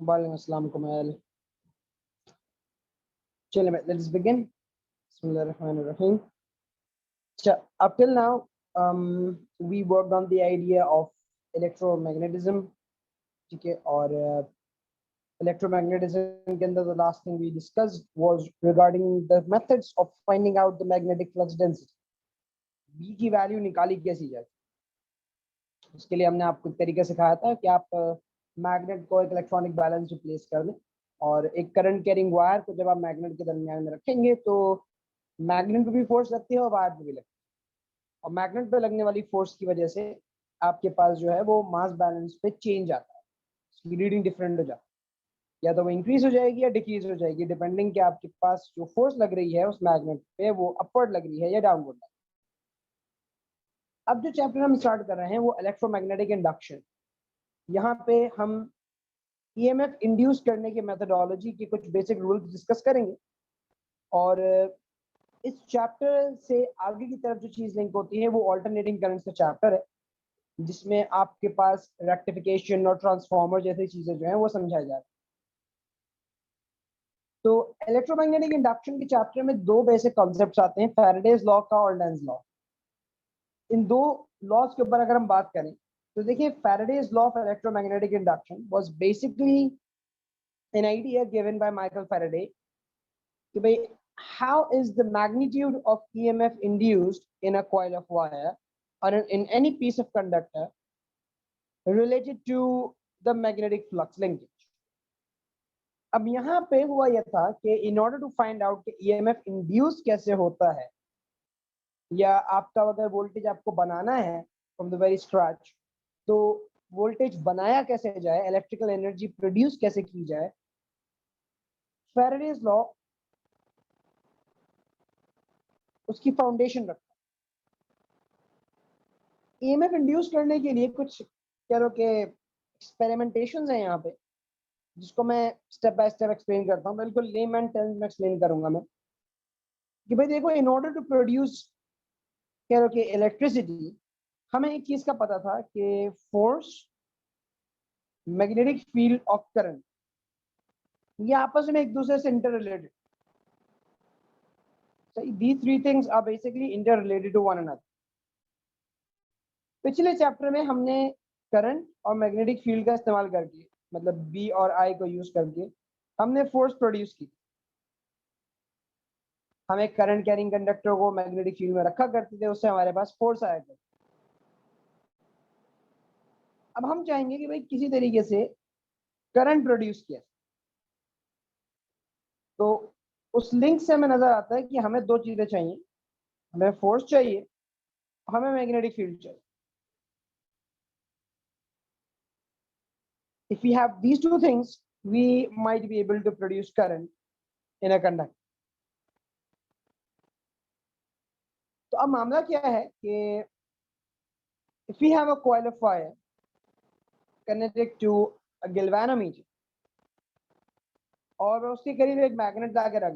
Walaikum assalam, Kumail. Let's begin. Bismillahirrahmanirrahim. So, up till now, we worked on the idea of electromagnetism. Okay, or electromagnetism के अंदर the last thing we discussed was regarding the methods of finding out the magnetic flux density. B की value निकाली कैसी जाए, उसके लिए हमने आपको एक तरीका सिखाया था कि आप मैग्नेट को एक इलेक्ट्रॉनिक बैलेंस रिप्लेस कर दें और एक करंट कैरिंग वायर को जब आप मैग्नेट के दरमियान में रखेंगे तो मैग्नेट पे भी फोर्स लगती है और वायर पे भी लगती है, और मैग्नेट पे लगने वाली फोर्स की वजह से आपके पास जो है वो मास बैलेंस पे चेंज आता है, उसकी रीडिंग डिफरेंट हो जाती है, या तो वो इंक्रीज हो जाएगी या डिक्रीज हो जाएगी डिपेंडिंग कि आपके पास जो फोर्स लग रही है उस मैग्नेट पे वो अपवर्ड लग रही है या डाउनवर्ड लग रही है। अब जो चैप्टर हम स्टार्ट कर रहे हैं वो इलेक्ट्रोमैग्नेटिक इंडक्शन। यहाँ पे हम ईएमएफ इंड्यूस करने की मेथोडोलॉजी के कुछ बेसिक रूल्स डिस्कस करेंगे, और इस चैप्टर से आगे की तरफ जो चीज लिंक होती है वो ऑल्टरनेटिंग करंट का चैप्टर है, जिसमें आपके पास रेक्टिफिकेशन और ट्रांसफार्मर जैसी चीजें जो है वो समझाई जाती है। तो इलेक्ट्रोमैग्नेटिक इंडक्शन के चैप्टर में दो बेसिक कॉन्सेप्ट्स आते हैं, फैराडेज लॉ का और लेंज लॉ। इन दो लॉज के ऊपर अगर हम बात करें तो देखिए, Faraday's law of electromagnetic induction was basically an idea given by Michael Faraday कि भाई how is the magnitude of EMF induced in a coil of wire or in any piece of conductor related to the magnetic flux linkage। अब यहाँ पे हुआ यह था कि in order to find out कि EMF induce कैसे होता है, या आपका अगर वोल्टेज आपको बनाना है from the very scratch, तो वोल्टेज बनाया कैसे जाए, इलेक्ट्रिकल एनर्जी प्रोड्यूस कैसे की जाए, फैराडेज लॉ उसकी फाउंडेशन रखता है। ईएमएफ इंड्यूस करने के लिए कुछ कह लो कि एक्सपेरिमेंटेशंस हैं यहाँ पे, जिसको मैं स्टेप बाय स्टेप एक्सप्लेन करता हूँ, बिल्कुल लेमैन टर्म्स में एक्सप्लेन करूंगा मैं कि भाई देखो, इन ऑर्डर टू प्रोड्यूस कह लो कि इलेक्ट्रिसिटी, हमें एक चीज का पता था कि फोर्स, मैग्नेटिक फील्ड और करंट, ये आपस में एक दूसरे से inter related. These three things are basically interrelated to one another। पिछले चैप्टर में हमने करंट और मैग्नेटिक फील्ड का इस्तेमाल करके, मतलब बी और आई को यूज करके हमने फोर्स प्रोड्यूस की। हम एक करंट कैरिंग कंडक्टर को मैग्नेटिक फील्ड में रखा करते थे, उससे हमारे पास फोर्स आया करता। अब हम चाहेंगे कि भाई किसी तरीके से करंट प्रोड्यूस किया, तो उस लिंक से हमें नजर आता है कि हमें दो चीजें चाहिए, हमें फोर्स चाहिए, हमें मैग्नेटिक फील्ड चाहिए। If we have these two things, we might be able to produce current in a conductor। तो अब मामला क्या है कि if we have a coil of wire connected to a galvanometer और उसके करीब एक मैग्नेट लाके रख,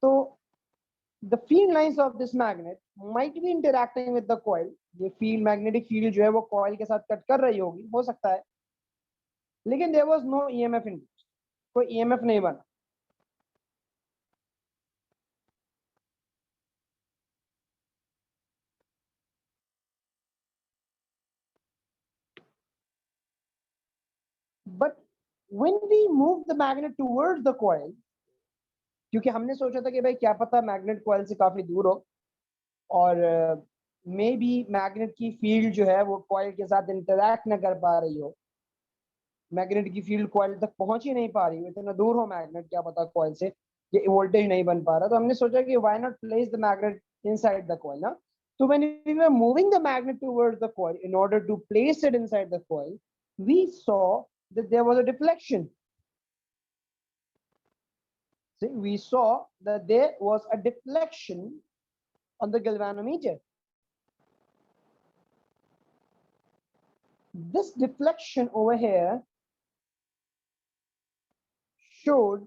तो the field lines of this magnet might be interacting with the coil। ये फील्ड, मैग्नेटिक फील्ड जो है वो कॉइल के साथ कट कर रही होगी, हो सकता है, लेकिन there was no EMF induced, कोई EMF नहीं बना। But when we move the magnet towards the coil, क्योंकि हमने सोचा था कि भाई क्या पता मैग्नेट कॉइल से काफी दूर हो और मे बी मैग्नेट की फील्ड जो है वो कॉइल के साथ इंटरैक्ट न कर पा रही हो, मैग्नेट की फील्ड कॉइल तक पहुंच ही नहीं पा रही हो, इतना दूर हो मैग्नेट, क्या पता कॉइल से ये वोल्टेज नहीं बन पा रहा। तो हमने सोचा कि why not place the magnet inside the coil ना। तो when we were moving the magnet towards the coil in order to place it inside the coil, we saw that there was a deflection. See, we saw that there was a deflection on the galvanometer. This deflection over here showed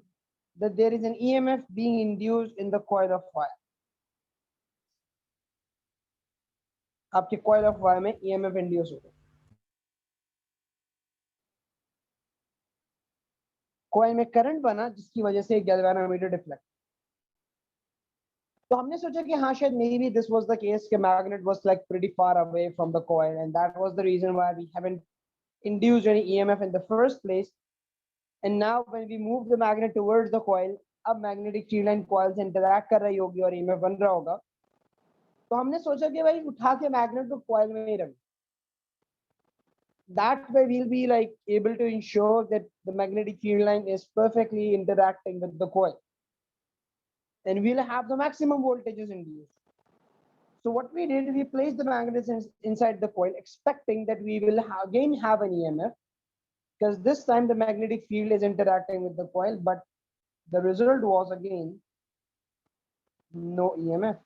that there is an EMF being induced in the coil of wire। आपके coil of wire में EMF induce होगा। Coil में current बना जिसकी वजह से galvanometer deflect. तो हमने सोचा कि हाँ शायद maybe this was the case कि magnet was like pretty far away from the coil and that was the reason why we haven't induced any EMF in the first place. And now when we move the magnet towards the coil, अब magnetic field line coil से interact कर रही होगी और EMF बन रहा होगा, तो हमने सोचा कि भाई उठा के magnet को coil में ही रख। That way we'll be like able to ensure that the magnetic field line is perfectly interacting with the coil and we'll have the maximum voltages induced. So what we did, we placed the magnets inside the coil expecting that we will again have an EMF because this time the magnetic field is interacting with the coil, but the result was again no EMF.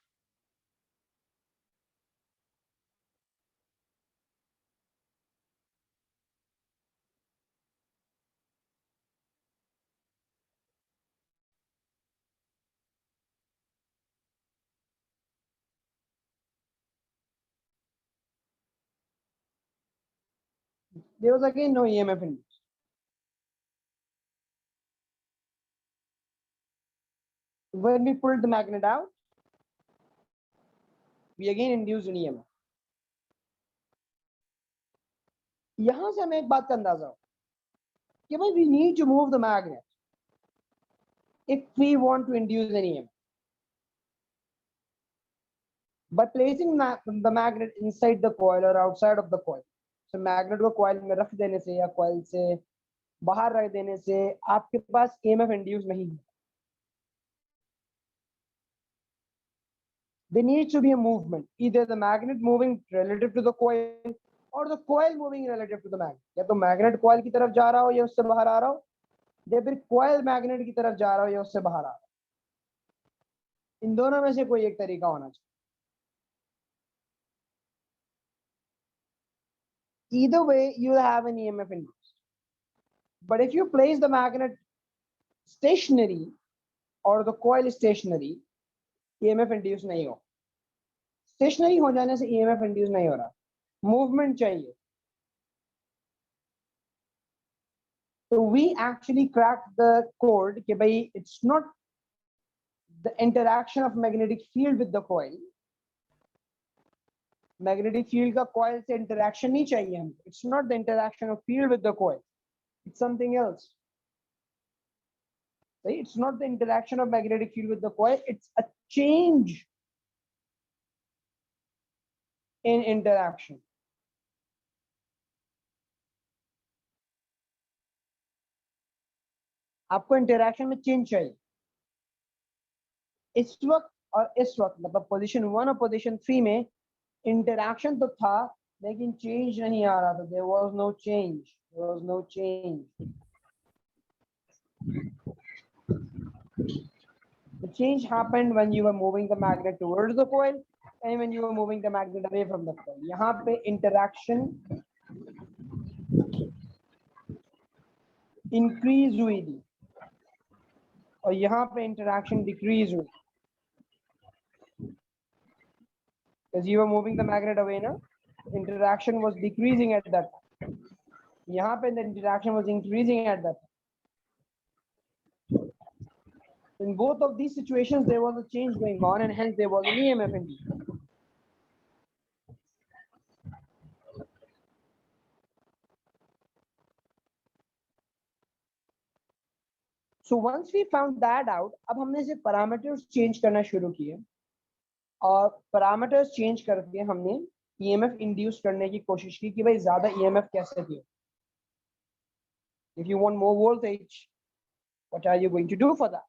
There was again no EMF induced. When we pulled the magnet out, we again induced an EMF. यहाँ से हमें एक बात का अंदाजा हो कि भाई we need to move the magnet if we want to induce an EMF. By placing the magnet inside the coil or outside of the coil. So magnet को coil में रख देने से या coil से बाहर रख देने से आपके पास EMF induce नहीं है. There needs to be a movement, either the magnet moving relative to the coil or the coil moving relative to the magnet. या तो magnet coil की तरफ जा रहा हो या उससे बाहर आ रहा हो, या फिर coil magnet की तरफ जा रहा हो या उससे बाहर आ रहा हो. इन दोनों में से कोई एक तरीका होना चाहिए. Either way, you will have an EMF induced. But if you place the magnet stationary or the coil stationary, EMF induce नहीं हो. Stationary हो जाने से EMF induce नहीं हो रहा. Movement चाहिए. So we actually cracked the code कि भाई it's not the interaction of magnetic field with the coil. Magnetic field का coil से interaction नहीं चाहिए हमको. It's not the interaction of field with the coil. It's something else. Right? It's not the interaction of magnetic field with the coil. It's a change in interaction. आपको interaction में change चाहिए. इस वक्त और इस वक्त मतलब पोजीशन 1 और पोजीशन 3 में इंटरैक्शन तो था लेकिन चेंज नहीं आ रहा था. There was no change. There was no change. The change happened when you were moving the magnet towards the coil and when you were moving the magnet away from the coil. यहाँ पे interaction increase हुई थी और यहाँ पे interaction decrease हुई. As you were moving the magnet away, no, interaction was decreasing at that time. यहाँ पे the interaction was increasing at that time. In both of these situations, there was a change going on, and hence there was an EMF induced. So once we found that out, अब हमने से parameters change करना शुरू किए और parameters change करके हमने EMF induce करने की कोशिश की कि भाई ज़्यादा EMF कैसे दिए. If you want more voltage, what are you going to do for that?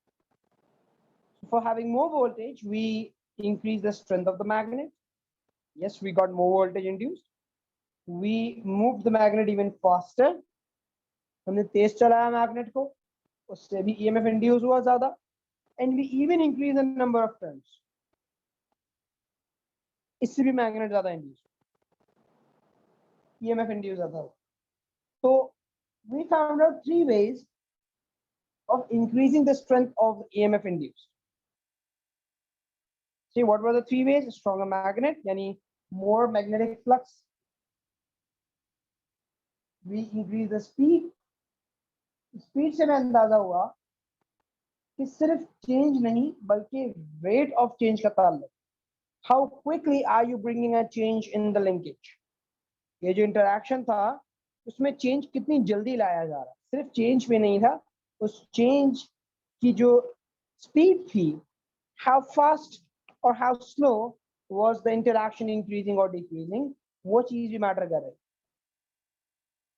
For having more voltage, we increase the strength of the magnet. Yes, we got more voltage induced. We moved the magnet even faster. हमने तेज चलाया magnet को, उससे भी EMF induce हुआ ज़्यादा. And we even increase the number of turns. इससे भी magnet ज़्यादा induce. EMF induce ज़्यादा हो. So we found out 3 ways of increasing the strength of EMF induced. See, what were the 3 ways? Stronger magnet, yani more magnetic flux. We increase the speed speed से मैं अंदाजा हुआ कि सिर्फ change नहीं बल्कि रेट ऑफ चेंज का ताल्लुक। How quickly are you bringing a change in the linkage. ये जो इंटरेक्शन था उसमें चेंज कितनी जल्दी लाया जा रहा है, सिर्फ चेंज में नहीं था, उस चेंज की जो स्पीड थी, हाउ फास्ट और how slow was the interaction increasing और डिक्रीजिंग, वो चीज भी मैटर कर रही है।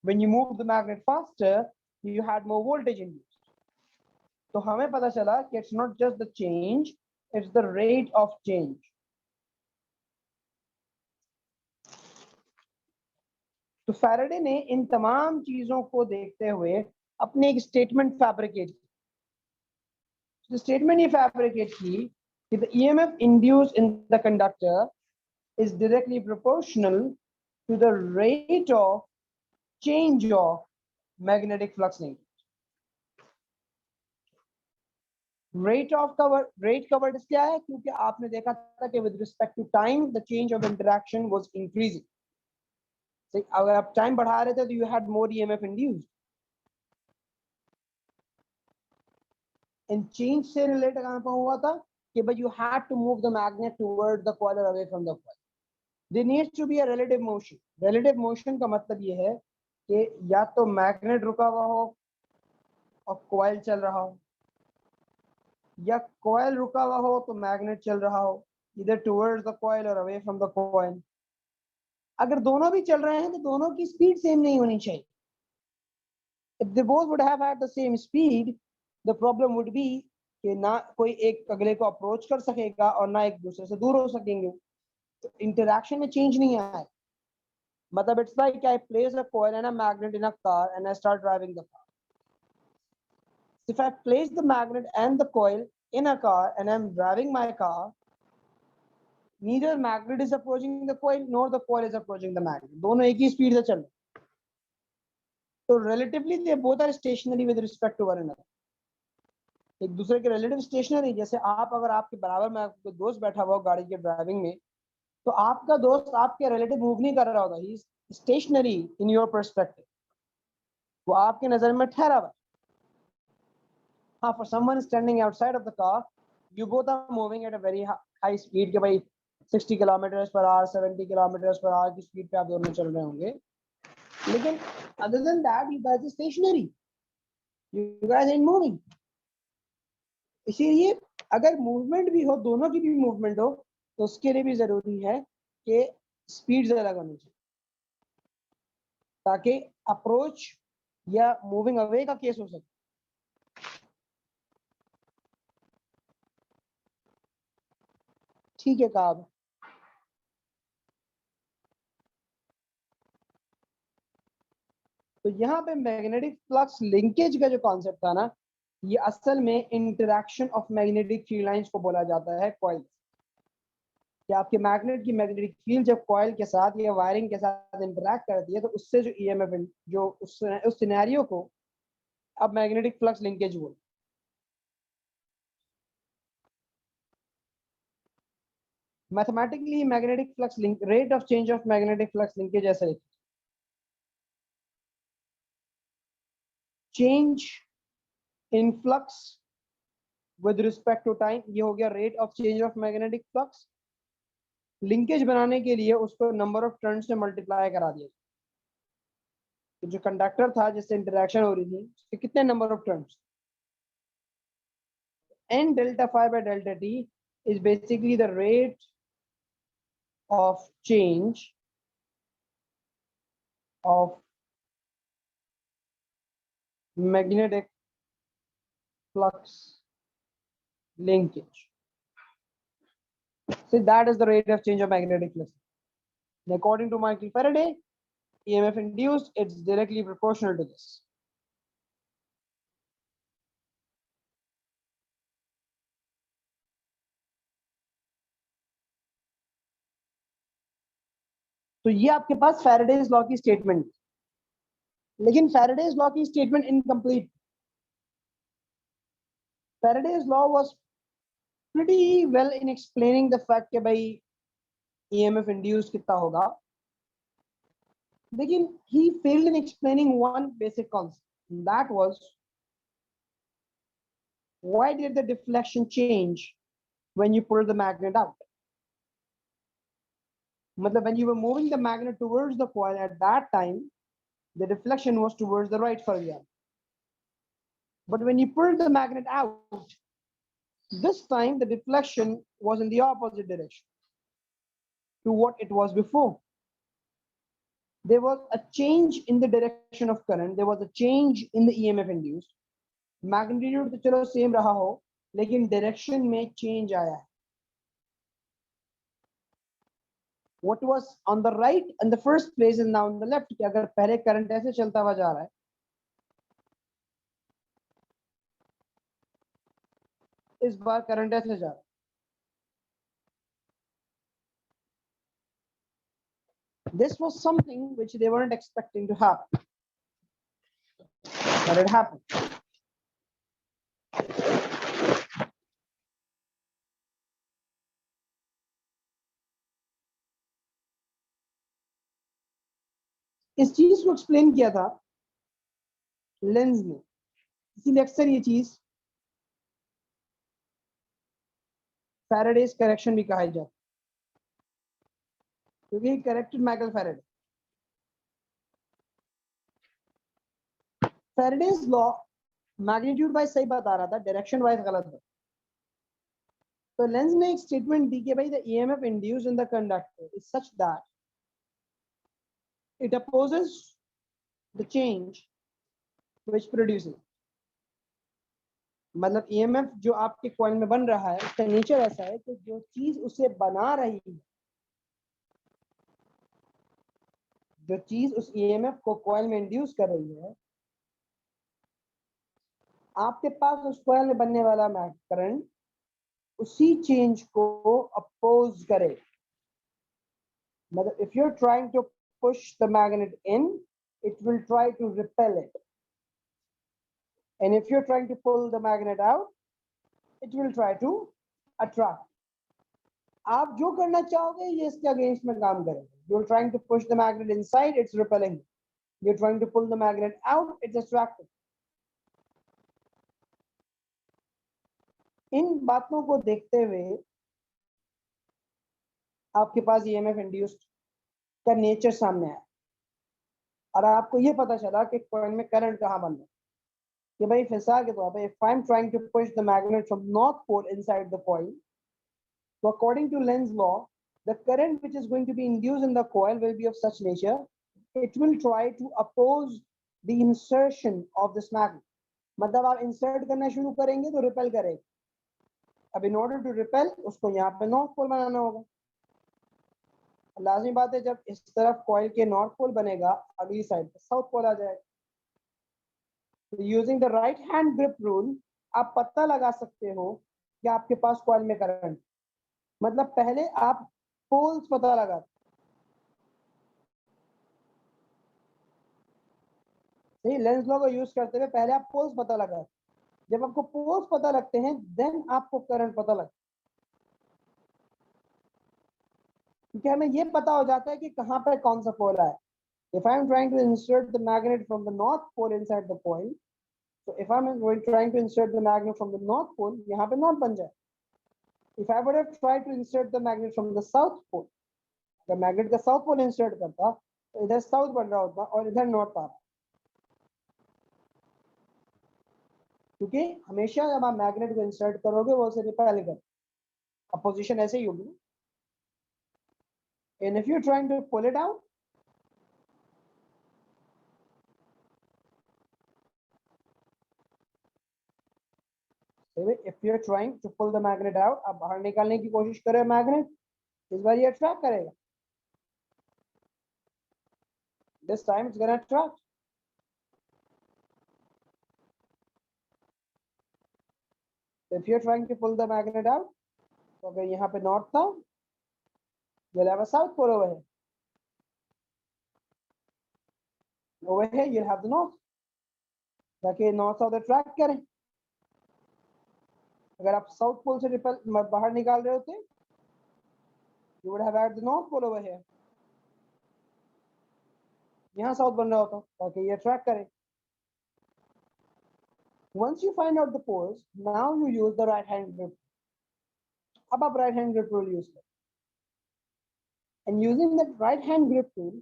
When you move the magnet faster, you had more voltage induced. तो हमें पता चला कि it's not just the change, it's the rate of change. तो फैराडे ने इन तमाम चीजों को देखते हुए अपने एक स्टेटमेंट फैब्रिकेट की। स्टेटमेंट ये फैब्रिकेट की कि the EMF induced in the conductor is directly proportional to the rate of change of magnetic flux linkage. Rate of cover, rate covered क्या है, क्योंकि आपने देखा था कि with respect to time the change of interaction was increasing. अगर आप time बढ़ा रहे थे तो you had more EMF induced. इन चेंज से रिलेट कहां पर हुआ था कि भाई you had to move the magnet toward the coil और away from the coil. There needs to be a relative motion. Relative motion का मतलब ये है कि या तो मैग्नेट रुका हुआ हो और कॉइल चल रहा हो, या कॉइल रुका हुआ हो तो मैग्नेट चल रहा हो, इधर टुवर्ड्स द कॉइल और अवे फ्रॉम द कॉइल। अगर दोनों भी चल रहे हैं तो दोनों की स्पीड सेम नहीं होनी चाहिए। If they both would have had the same speed, the problem would be कि ना कोई एक अगले को अप्रोच कर सकेगा और ना एक दूसरे से दूर हो सकेंगे, तो इंटरेक्शन में चेंज नहीं आया। मतलब it's like I place a coil and a magnet in a car and I start driving the car. If I place the magnet and the coil in a car and I'm driving my car, neither magnet is approaching the coil nor the coil is approaching the magnet. दोनों एक ही speed से चल रहे। तो relatively they both are stationary with respect to one another. एक दूसरे के relative stationery. जैसे आप अगर आपके बराबर में आपका दोस्त बैठा हुआ गाड़ी के ड्राइविंग में, तो आपका दोस्त आपके रिलेटिव मूव नहीं कर रहा होगा, he is stationary in your perspective, वो आपके नजर में ठहरा हुआ। हाँ, for someone standing outside of the car, you both are moving at a very high speed के भाई 60 kilometre per hour 70 kilometre per hour की स्पीड पे आप दोनों चल रहे होंगे, लेकिन other than that you guys are stationary, you guys are moving. इसीलिए अगर मूवमेंट भी हो, दोनों की भी मूवमेंट हो, तो उसके लिए भी जरूरी है कि स्पीड अलग होनी चाहिए, ताकि अप्रोच या मूविंग अवे का केस हो सके। ठीक है काब। तो यहाँ पे मैग्नेटिक फ्लक्स लिंकेज का जो कॉन्सेप्ट था ना, ये असल में interaction of magnetic field lines को बोला जाता है कॉइल। कि आपके मैग्नेट की मैग्नेटिक फील्ड जब कॉइल के साथ या वायरिंग के साथ इंटरेक्ट करती है, तो उससे जो ईएमएफ जो उस सिनेरियो को अब मैग्नेटिक फ्लक्स लिंकेज बोल। Mathematically magnetic flux link rate of change of magnetic flux linkage ऐसे लिखते, change in flux with respect to time, ये हो गया rate of change of magnetic flux. Linkage बनाने के लिए उसको नंबर ऑफ टर्न से मल्टीप्लाई करा दिया। तो जो कंडक्टर था जिससे इंटरेक्शन हो रही थी, उसके कितने number of turns, n delta phi by delta t is basically the rate of change of magnetic flux linkage. So that is the rate of change of magnetic flux. And according to Michael Faraday, EMF induced, it's directly proportional to this. तो ये आपके पास Faraday's law की statement, लेकिन Faraday's law की statement incomplete. Faraday's law was pretty well in explaining the fact कि भाई EMF induced कितना होगा, लेकिन he failed in explaining one basic concept, that was Why did the deflection change when you pulled the magnet out? Matlab, when you were moving the magnet towards the coil at that time, the deflection was towards the right for you. But when you pulled the magnet out, this time the deflection was in the opposite direction to what it was before. There was a change in the direction of current. There was a change in the EMF induced. Magnitude तो चलो same रहा हो, लेकिन direction में change आया है. What was on the right in the first place is now on the left. कि अगर पहले current ऐसे चलता हुआ जा रहा है, इस बार current ऐसे जा रहा है. This was something which they weren't expecting to happen, but it happened. इस चीज को एक्सप्लेन किया था लेंज ने, इसीलिए अक्सर ये चीज फैराडेज करेक्शन भी कहा जाता है, क्योंकि corrected Michael Faraday. Faraday's law magnitude wise सही बता रहा था, डायरेक्शन वाइज गलत था. तो लेंज ने एक स्टेटमेंट दी कि भाई the EMF induced in the conductor is such that it opposes the change which produces. मतलब ईएमएफ जो आपके कॉइल में बन रहा है उसका नेचर ऐसा है कि जो चीज उसे बना रही है, जो चीज उस ईएमएफ को कॉइल में इंड्यूस कर रही है, आपके पास उस कॉइल में बनने वाला करंट उसी चेंज को अपोज करे. मतलब if you're trying to push the magnet in, it will try to repel it, and if you're trying to pull the magnet out, it will try to attract. आप जो करना चाहोगे ये इसके अगेंस्ट में काम करेगा. You're trying to push the magnet inside, it's repelling. You're trying to pull the magnet out, it's attracting. इन बातों को देखते हुए आपके पास ईएमएफ इंड्यूस्ड का नेचर सामने आया और आपको ये पता चला कि कॉइल में करंट कहाँ बन रहा है. कि भाई फिसा के तौर पे if I'm trying to push the magnet from north pole inside the coil, so according to Lenz's law, the current which is going to be induced in the coil will be of such nature, it will try to oppose the insertion of this magnet. मतलब आप insert करना शुरू करेंगे तो repel करेगा. अब in order to repel उसको यहाँ पे नॉर्थ पोल बनाना होगा. लाजमी बात है जब इस तरफ कॉइल के नॉर्थ पोल बनेगा, अगली साइड पे साउथ पोल आ जाएगा. Using the right hand grip rule आप पता लगा सकते हो कि आपके पास कॉइल में करंट. मतलब पहले आप पोल्स पता लगा, सही लेंस लॉ को यूज करते हुए पहले आप पोल्स पता लगा. जब आपको पोल्स पता लगते हैं देन आपको करंट पता लगता है, क्योंकि हमें ये पता हो जाता है कि कहाँ पर कौन सा पोल है. If I am trying to insert the magnet from the north pole inside the coil, so if I'm trying to insert the magnet from the north pole, यहाँ पे north बन जाए. If I would have tried to insert the magnet from the south pole, अगर magnet का south pole insert करता तो इधर south बन रहा होता और इधर north आ रहा. क्योंकि हमेशा जब आप मैग्नेट को इंसर्ट करोगे वो उसे रिपेल कर, अपोजिशन ऐसे ही होगी. And if you're trying to pull it out, if you're trying to pull the magnet out, आप बाहर निकालने की कोशिश करें मैग्नेट, इस बार ये अट्रैक्ट करेगा. This time it's gonna attract. If you're trying to pull the magnet out, तो अगर यहाँ पे नॉर्थ था, you'll have a south pole over here. Over here you'll have the north, ताकि नॉर्थ साउथ अट्रैक्ट करें. अगर आप साउथ पोल से रिपेल बाहर निकाल रहे होते, you would have had the north pole over here. यहाँ साउथ बन रहा होता ताकि ये अट्रैक्ट करे. Once you find out the poles, now you use the right hand grip. अब आप right hand grip tool use करें. And using that right hand grip tool,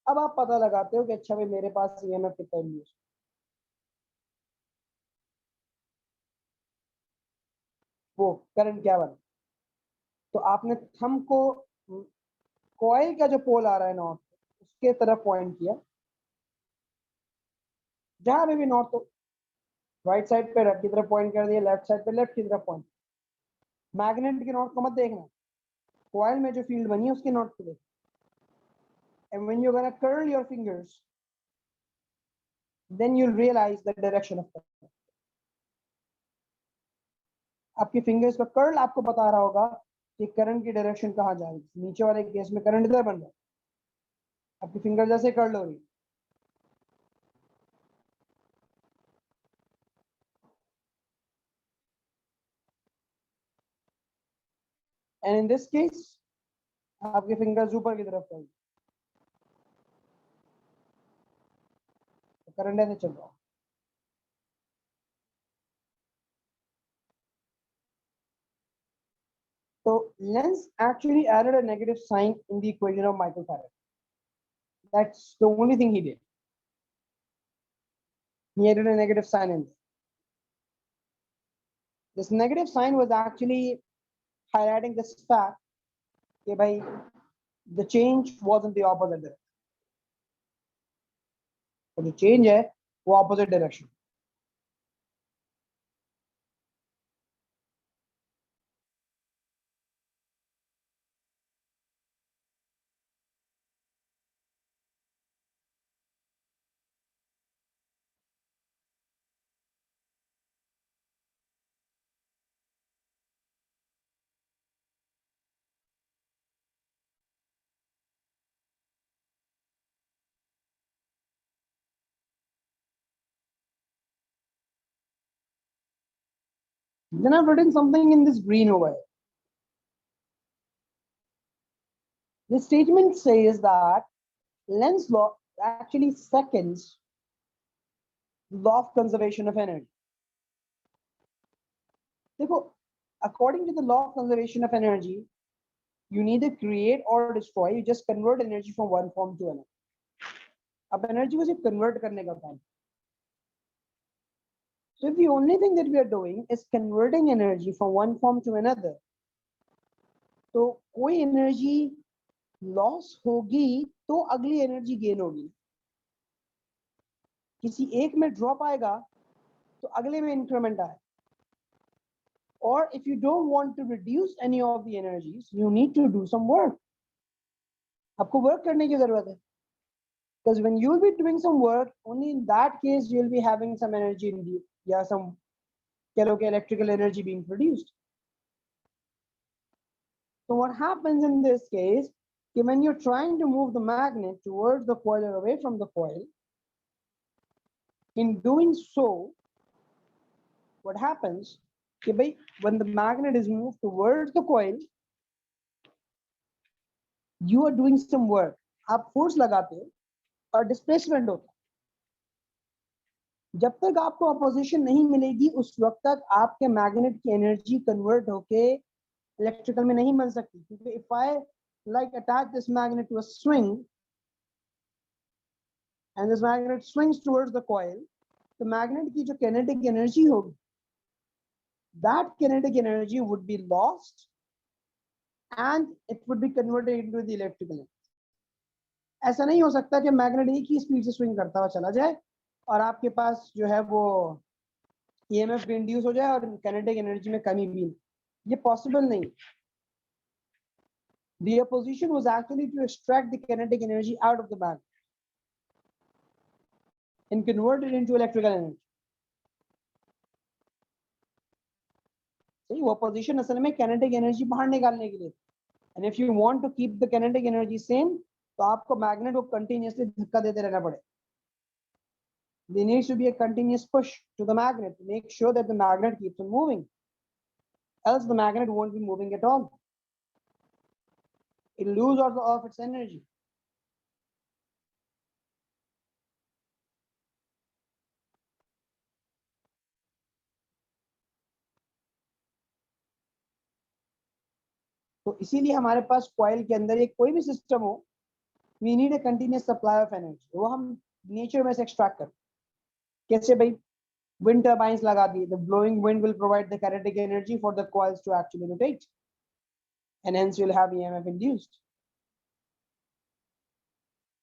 अब आप पता लगाते हो कि अच्छा भाई मेरे पास EMF कितना इंड्यूस, वो करंट क्या बना. तो आपने थंब को कॉइल का जो पोल आ रहा है नॉर्थ उसके तरफ पॉइंट किया, जहां पे भी नॉर्थ तो राइट साइड पे राइट की तरफ पॉइंट कर दिया, लेफ्ट साइड पे लेफ्ट की तरफ पॉइंट. मैग्नेट के नॉर्थ को मत देखना, कॉइल में जो फील्ड बनी है उसके नॉर्थ को देखना. And when you're gonna curl your fingers, then you'll realize the direction of current. आपके फिंगर्स का कर्ल आपको बता रहा होगा कि करंट की डायरेक्शन कहाँ जा रही है. नीचे वाले केस में करंट इधर बन रहा है, आपकी फिंगर जैसे कर्ल हो रही है. एंड इन दिस केस आपके फिंगर्स ऊपर की तरफ कर्ल, करंट ऐसे चल रहा है. So Lenz actually added a negative sign in the equation of microfarad. That's the only thing he did. He added a negative sign in there. This negative sign was actually highlighting this fact that by the change was in the opposite direction. So the change है वो opposite direction. Then I've written something in this green over here. This statement says that Lenz's law actually seconds the law of conservation of energy. देखो, according to the law of conservation of energy, you neither create or destroy, you just convert energy from one form to another. अब energy को सिर्फ convert करने का काम. So if the only thing that we are doing is converting energy from one form to another, तो कोई energy loss होगी तो अगली energy gain होगी. किसी एक में drop आएगा तो अगले में increment आएगा. Or if you don't want to reduce any of the energies, you need to do some work. आपको work करने की जरूरत है. Because when you will be doing some work, only in that case you will be having some energy in you, yeah, some electrical energy being produced. So what happens in this case, when you're trying to move the magnet towards the coil or away from the coil, in doing so, what happens, when the magnet is moved towards the coil, you are doing some work. आप force लगाते हो और displacement होता है. जब तक आपको opposition नहीं मिलेगी उस वक्त तक आपके मैग्नेट की एनर्जी कन्वर्ट होके इलेक्ट्रिकल में नहीं बन सकती. क्योंकि if I like attach this magnet to a swing and this magnet swings towards the coil, तो मैग्नेट की जो किनेटिक एनर्जी होगी, that kinetic energy would be lost and it would be converted into the electrical energy. ऐसा नहीं हो सकता कि magnet एक ही स्पीड से स्विंग करता हुआ चला जाए और आपके पास जो है वो EMF भी इंड्यूस हो जाए और kinetic एनर्जी में कमी भी नहीं. ये पॉसिबल नहीं. The opposition was actually to extract the kinetic energy out of the magnet and convert it into electrical energy. वो opposition असल में kinetic energy बाहर निकालने के लिए. And if you want to keep the kinetic energy same, तो आपको magnet को continuously धक्का देते रहना पड़े. There needs to be a continuous push to the magnet to make sure that the magnet keeps on moving. Else the magnet won't be moving at all. It'll lose all of its energy. तो इसीलिए हमारे पास coil के अंदर एक कोई भी system हो, we need a continuous supply of energy, वो हम नेचर में से एक्सट्रैक्ट करते हैं। कैसे भाई? wind turbines लगा दिए, the blowing wind will provide the kinetic energy for the coils to actually rotate, and hence you'll have EMF induced.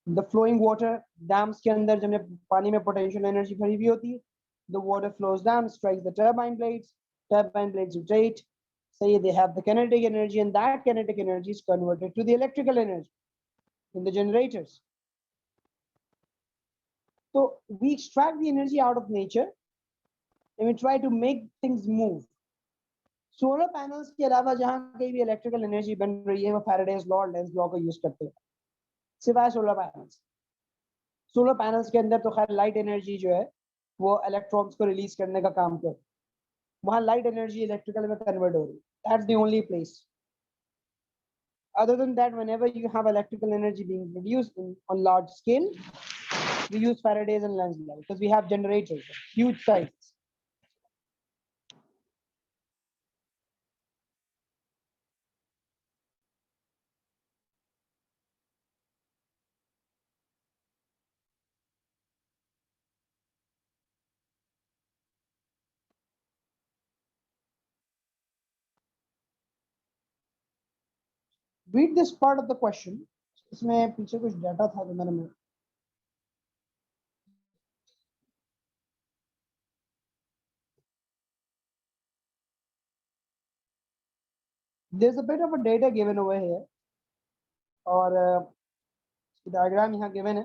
The flowing water, dams के अंदर जब पानी में potential energy भरी हुई होती है, the water flows down, strikes the turbine blades rotate, so they have the kinetic energy, and that kinetic energy is converted to the electrical energy in the generators. So we extract the energy out of nature and we try to make things move. Solar panels के अलावा जहां कहीं भी electrical energy बन रही है वो Faraday's law, Lenz law को यूज करते हैं, सिवाय सोलर पैनल्स के अंदर तो खैर लाइट एनर्जी जो है वो इलेक्ट्रॉन्स को रिलीज करने का काम करती है, वहां लाइट एनर्जी इलेक्ट्रिकल में कन्वर्ट हो रही है, that's the only place. Other than that, whenever you have electrical energy being produced on large scale, we use Faraday's and Lenz law because we have generators, huge size. Read this part of the question. इसमें पीछे कुछ data था जो मैंने there's a bit of a data given over here और diagram यहाँ given है.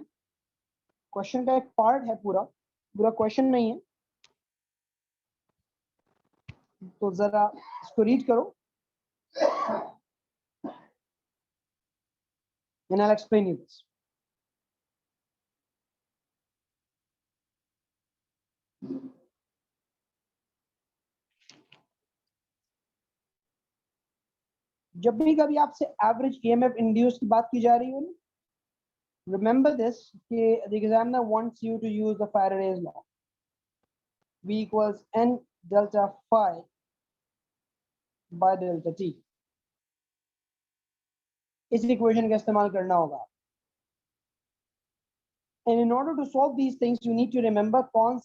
Question का एक पार्ट है, पूरा क्वेश्चन नहीं है, तो जरा इसको रीड करो and I'll explain you this. जब भी कभी आपसे एवरेज EMF इंड्यूस की बात की जा रही हो ना, remember this, the examiner wants you to use the Faraday's law. V equals N delta phi by delta T. इस इक्वेशन का इस्तेमाल करना होगा. And in order to solve these things, you need to remember कौन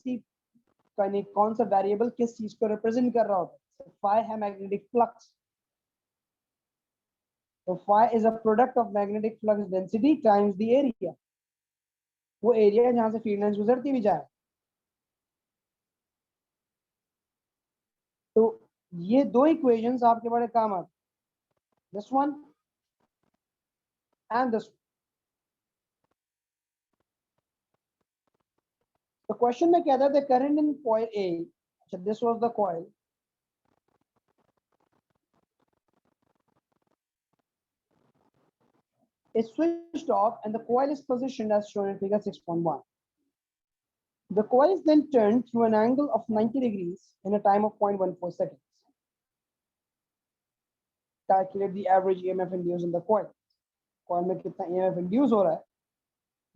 सा variable किस चीज को रिप्रेजेंट कर रहा होता है. phi है magnetic flux, so phi is a product of magnetic flux density times the area. वो एरिया जहां से फील्ड लाइंस गुजरती भी जाए. तो ये दो इक्वेशंस आपके बड़े काम आते, this one and this one. The question में कहता था current in coil A, so this was the coil, is switched off and the coil is positioned as shown in figure 6.1. The coil is then turned through an angle of 90 degrees in a time of 0.14 seconds. Calculate the average EMF induced in the coil. Coil में कितना EMF induce हो रहा है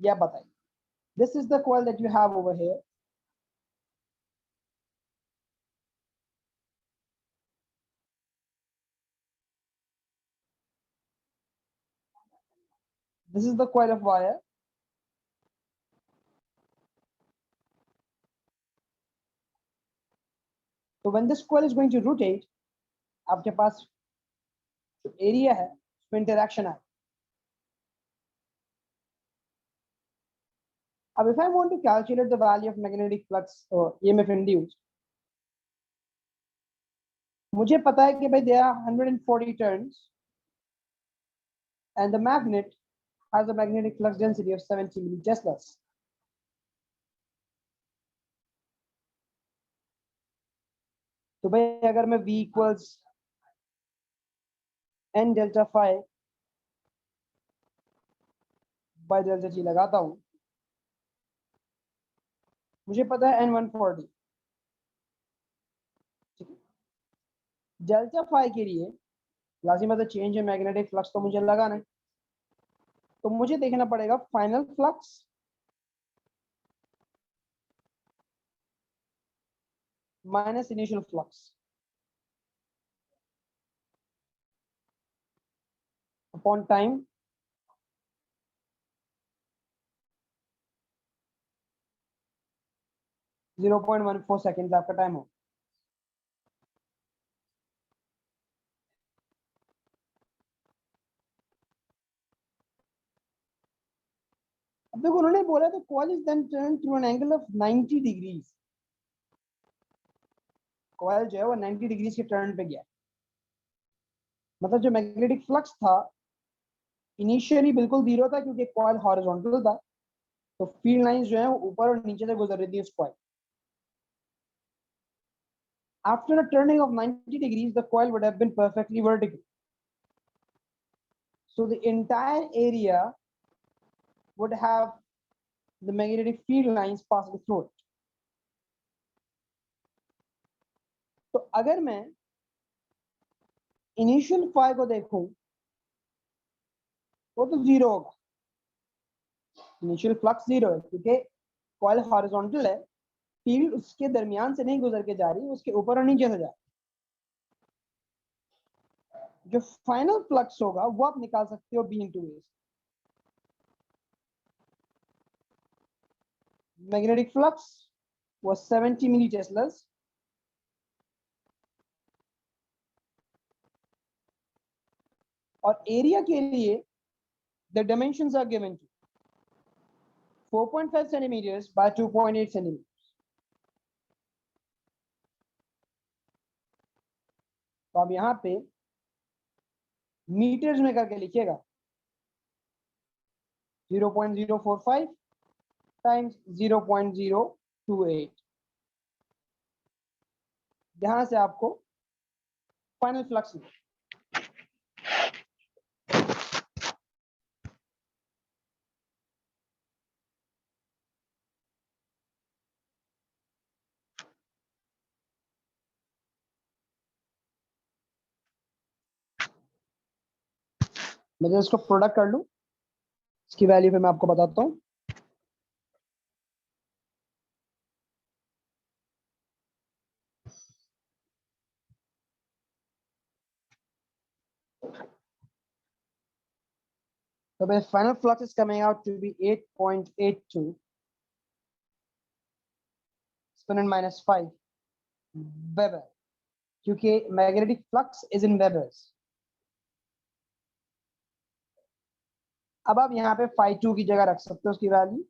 यह बताइए. This is the coil that you have over here. This is the coil of wire. So when this coil is going to rotate, आपके पास जो area है उसमें इंटरेक्शन है. अब if I want to calculate the value of magnetic flux or EMF induced, मुझे पता है कि भाई there are 140 turns and the magnet has a magnetic flux density of 70 milliteslas. तो भाई अगर मैं V equals N delta phi by delta T लगाता हूं, मुझे पता है N140. डेल्टा फाई के लिए लाजिम है चेंज इन मैग्नेटिक फ्लक्स तो मुझे लगाना है, तो मुझे देखना पड़ेगा final flux minus initial flux. Upon time, zero point one four second आपका टाइम हो। अब देखो उन्होंने बोला तो coil is then turn through an angle of 90 degrees. Coil जो है वो 90 डिग्रीज के टर्न पे गया, मतलब जो मैग्नेटिक फ्लक्स था इनिशियली बिल्कुल जीरो था क्योंकि कॉइल हॉरिजॉन्टल था, तो फील्ड लाइंस जो है वो ऊपर और नीचे से गुजर रही थी उस coil. After a turning of 90 degrees, the coil would have been perfectly vertical. So the entire area would have the magnetic field lines passing through it. तो अगर मैं इनिशियल फाई को देखूं वो तो जीरो होगा, इनिशियल फ्लक्स जीरो है क्योंकि कॉइल हॉरिजॉन्टल है, फील्ड उसके दरमियान से नहीं गुजर के जा रही, उसके ऊपर और नीचे से जा रही। जो फाइनल फ्लक्स होगा वो आप निकाल सकते हो B into A. Magnetic flux was 70 milliteslas, और एरिया के लिए the dimensions are given to 4.5 centimeters by 2.8 centimeters. तो आप यहाँ पे मीटर्स में करके लिखिएगा 0.045 टाइम्स 0.028, जहां से आपको फाइनल फ्लक्स मिले। मैं जो इसको प्रोडक्ट कर लूं, इसकी वैल्यू पे मैं आपको बताता हूं। So the final flux is coming out to be 8.82 exponent minus 5 Weber, क्योंकि magnetic flux is in Weber's. अब आप यहाँ पे फाई 2 की जगह रख सकते हो उसकी वैल्यू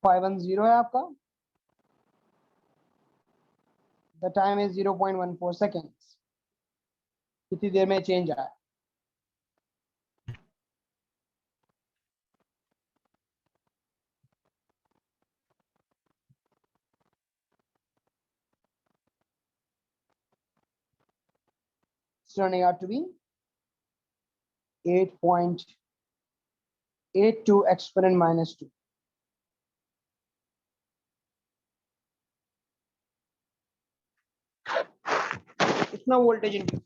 510 है आपका। The time is 0.14 seconds. कितनी देर में चेंज आया? turning out to be 8.82 exponent minus 2. इतना वोल्टेज इंड्यूस।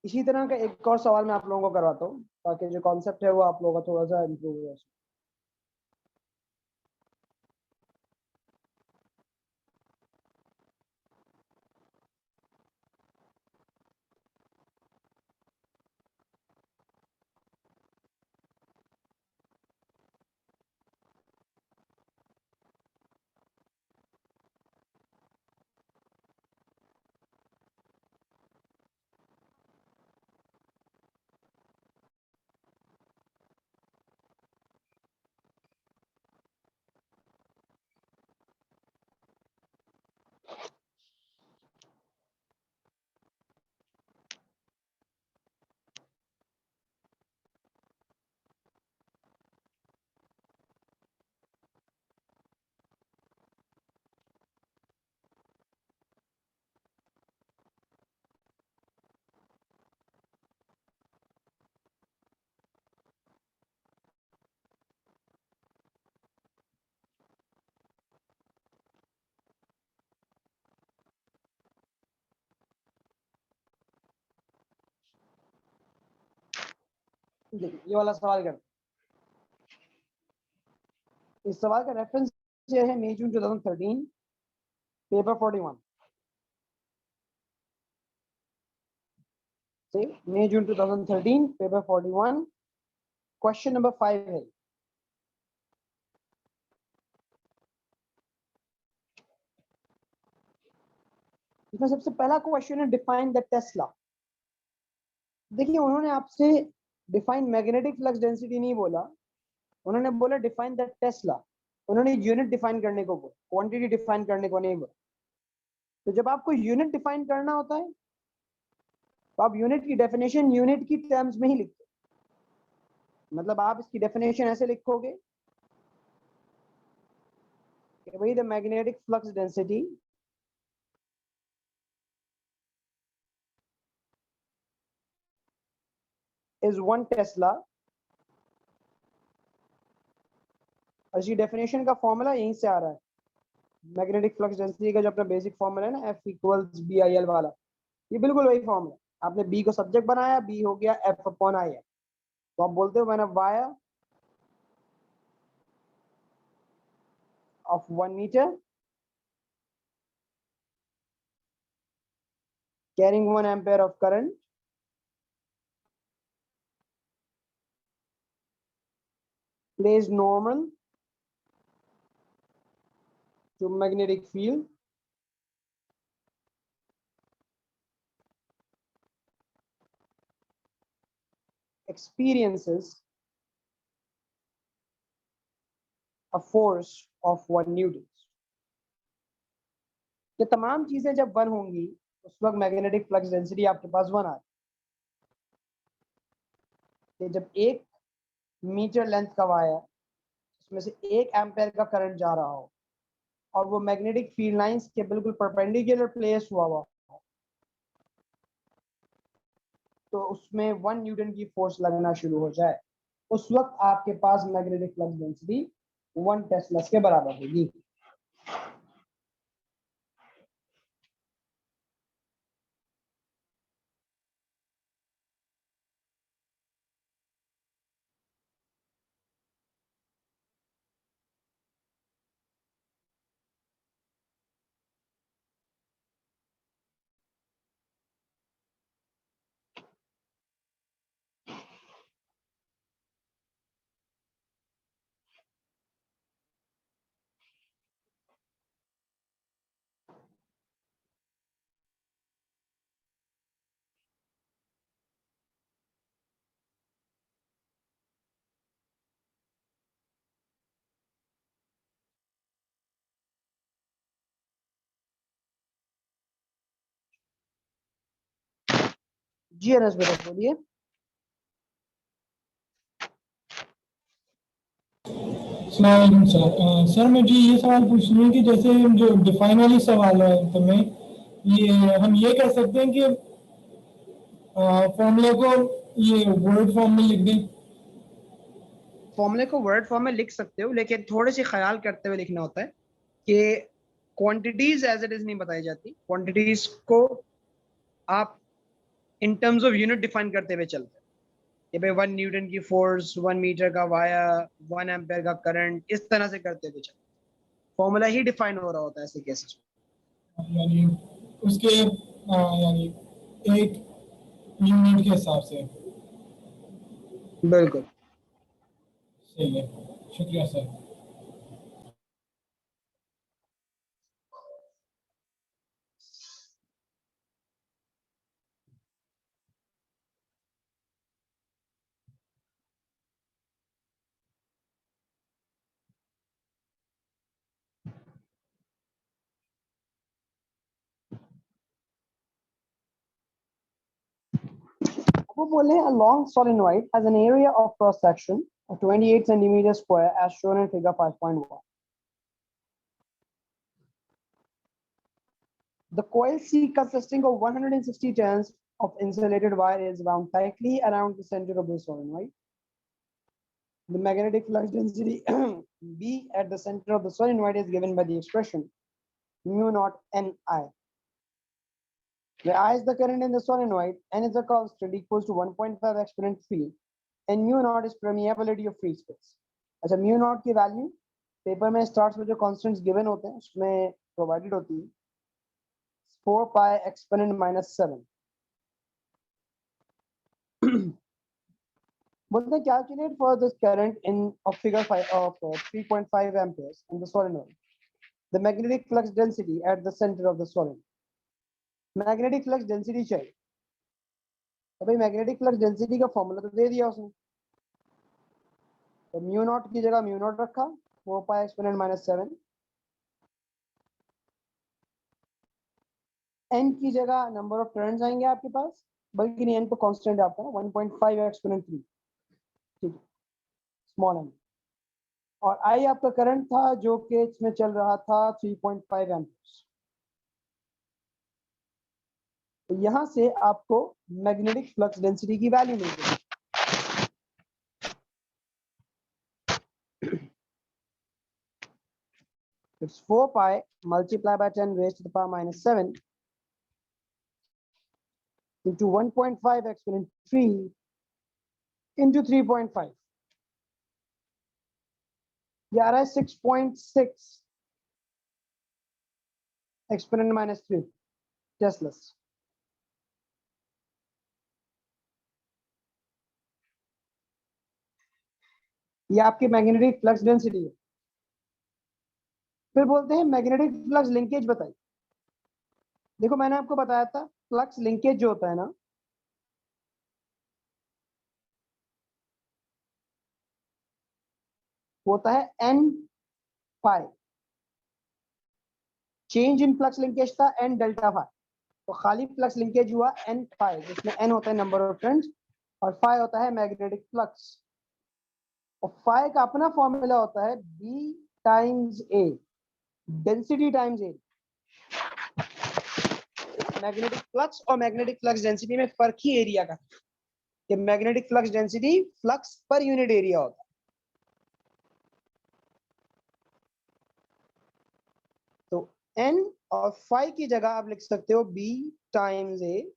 इसी तरह का एक और सवाल मैं आप लोगों को करवाता हूँ ताकि जो कॉन्सेप्ट है वो आप लोगों का थोड़ा सा इम्प्रूव हो जाए। देखिए ये वाला सवाल करते हैं। इस सवाल का रेफरेंस ये है मई जून 2013 पेपर 41 से मई जून 2013 पेपर 41 क्वेश्चन नंबर 5 है। इसमें सबसे पहला क्वेश्चन है डिफाइन द टेस्ला। देखिए उन्होंने आपसे डिफाइन मैग्नेटिक फ्लक्स डेंसिटी नहीं बोला, उन्होंने बोला डिफाइन द टेस्ला। उन्होंने यूनिट डिफाइन करने को बोला, क्वांटिटी डिफाइन करने को नहीं बोला। तो जब आपको यूनिट डिफाइन करना होता है तो आप यूनिट की डेफिनेशन यूनिट की टर्म्स में ही लिखते हैं। मतलब आप इसकी डेफिनेशन ऐसे लिखोगे कि भाई the magnetic flux density is 1 Tesla. और इसकी डेफिनेशन का फॉर्मूला यहीं से आ रहा है, मैग्नेटिक फ्लक्स डेंसिटी का जो अपना बेसिक फॉर्मूला है ना, F equals B I L वाला, ये बिल्कुल वही फॉर्मूला। आपने बी को सब्जेक्ट बनाया, बी हो गया एफ अपॉन आई एल। तो आप बोलते हो मैंने wire of 1 metre carrying 1 ampere of current placed normal to magnetic field experiences a force of 1 Newton। ये तमाम चीजें जब 1 होंगी उस वक्त मैग्नेटिक फ्लक्स डेंसिटी आपके पास 1 आ रही है। जब 1 मीटर लेंथ का वायर, उसमें से 1 एम्पेयर का करंट जा रहा हो और वो मैग्नेटिक फील्ड लाइंस के बिल्कुल परपेंडिकुलर प्लेस हुआ हुआ, तो उसमें 1 न्यूटन की फोर्स लगना शुरू हो जाए, उस वक्त आपके पास मैग्नेटिक फ्लक्स डेंसिटी 1 टेस्ला के बराबर होगी। जी अनस बेटा बोलिए। अस्सलाम सर सर मुझे ये सवाल पूछना है कि जैसे जो डिफाइन वाली सवाल है तो मैं ये हम ये कह सकते हैं कि फॉर्मूले को ये वर्ड फॉर्म में लिख दें। फॉर्मूले को वर्ड फॉर्म में लिख सकते हो, लेकिन थोड़े से ख्याल करते हुए लिखना होता है कि क्वांटिटीज एज इट इज नहीं बताई जाती, क्वांटिटीज को आप in terms of unit define करते हुए चलते हैं कि भाई 1 न्यूटन की फोर्स, 1 मीटर का वायर, 1 एम्पेयर का करंट, इस तरह से करते हुए चलते, फॉर्मूला ही डिफाइन हो रहा होता है ऐसे केसेस यानी उसके यानी एक यूनिट के हिसाब से। में। बिल्कुल। सही है, शुक्रिया सर। वो बोले a long solenoid has an area of cross section of 28 centimeters square as shown in figure 5.1. The coil C consisting of 160 turns of insulated wire is wound tightly around the center of the solenoid. The magnetic flux density B at the center of the solenoid is given by the expression mu naught Ni, where I is the current in the solenoid, N is a constant equals to 1.5 exponent field, and mu naught is permeability of free space. अच्छा, mu naught की value paper में starts में जो constants given होते हैं उसमें provided होती है 4 पाई एक्सपोनेंट -7। बोलते हैं calculate for this current in of figure 5 of 3.5 amperes in the solenoid the magnetic flux density at the centre of the solenoid. Magnetic flux density चाहिए तो भाई मैग्नेटिक फ्लक्स डेंसिटी का फॉर्मूला तो दे दिया उसने, तो म्यू नॉट की जगह म्यू नॉट रखा 4 पाई एक्सपोनेंट -7। एन की जगह नंबर ऑफ टर्न्स आएंगे आपके पास, बल्कि नहीं, एन तो कांस्टेंट आपका 1.5 एक्सपोनेंट 3, ठीक है, स्मॉल एन। और आई आपका करंट था जो कि इसमें चल रहा था 3.5 एम्पियर्स। तो यहां से आपको मैग्नेटिक फ्लक्स डेंसिटी की वैल्यू मिल गई। It's 4 pi multiplied by 10 raised to the power -7 into 1.5 exponent 3 into 3.5. ये आ रहा है 6.6 exponent -3 टेस्लास। ये आपकी मैग्नेटिक फ्लक्स डेंसिटी है। फिर बोलते हैं मैग्नेटिक फ्लक्स लिंकेज बताइए। देखो मैंने आपको बताया था फ्लक्स लिंकेज जो होता है ना, होता है N phi. Change in flux linkage था एन डेल्टा फाई, तो खाली फ्लक्स लिंकेज हुआ एन फाई, जिसमें एन होता है नंबर ऑफ टर्न्स और फाई होता है मैग्नेटिक फ्लक्स। और फाई का अपना फॉर्मूला होता है बी टाइम्स ए, डेंसिटी टाइम्स ए। मैग्नेटिक फ्लक्स और मैग्नेटिक फ्लक्स डेंसिटी में फर्क ही एरिया का है कि magnetic flux density flux per unit area होता है। तो एन और फाई की जगह आप लिख सकते हो बी टाइम्स ए,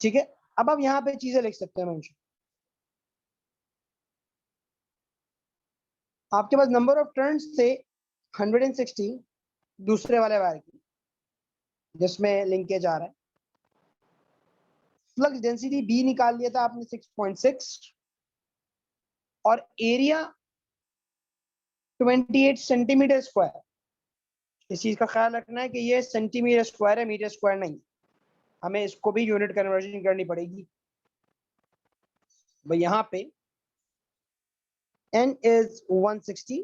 ठीक है। अब आप यहां पे चीजें लिख सकते हैं। आपके पास नंबर ऑफ टर्न्स थे 160 दूसरे वाले वायर की, जिसमें लिंकेज आ रहा है। फ्लक्स डेंसिटी बी निकाल लिया था आपने 6.6 और एरिया 28 सेंटीमीटर स्क्वायर। इस चीज का ख्याल रखना है कि ये सेंटीमीटर स्क्वायर है, मीटर स्क्वायर नहीं। हमें इसको भी यूनिट कन्वर्जन करनी पड़ेगी। भाई यहाँ पे n is 160,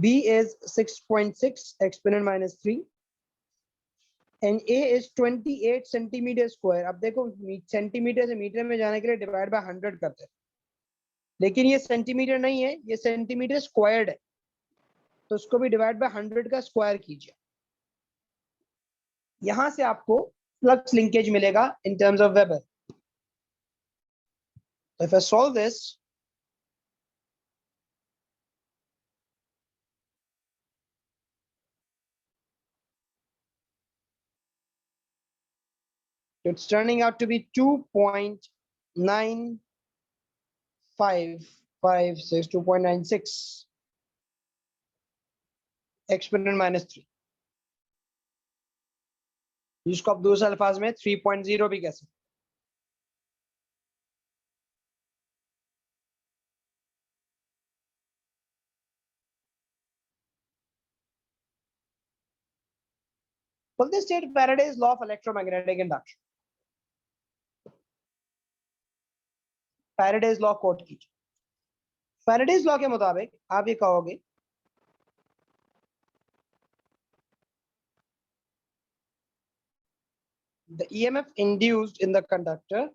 b is 6.6 exponent -3 and a is 28 centimetre square. अब देखो सेंटीमीटर से मीटर में जाने के लिए डिवाइड बाय 100 करते हैं, लेकिन ये सेंटीमीटर नहीं है, ये सेंटीमीटर स्क्वायर्ड है, तो उसको भी डिवाइड बाय 100 का स्क्वायर कीजिए। यहां से आपको फ्लक्स लिंकेज मिलेगा in terms of weber. If I solve this, it's turning out to be 2.9556, 2.96 exponent -3, जिसको आप दूसरे अल्फाज में 3.0 भी कह सकते। बोलते state Faraday's law of electromagnetic induction. Faraday's law quote कीजिए। फैराडेज लॉ के मुताबिक आप ये कहोगे the EMF induced in the conductor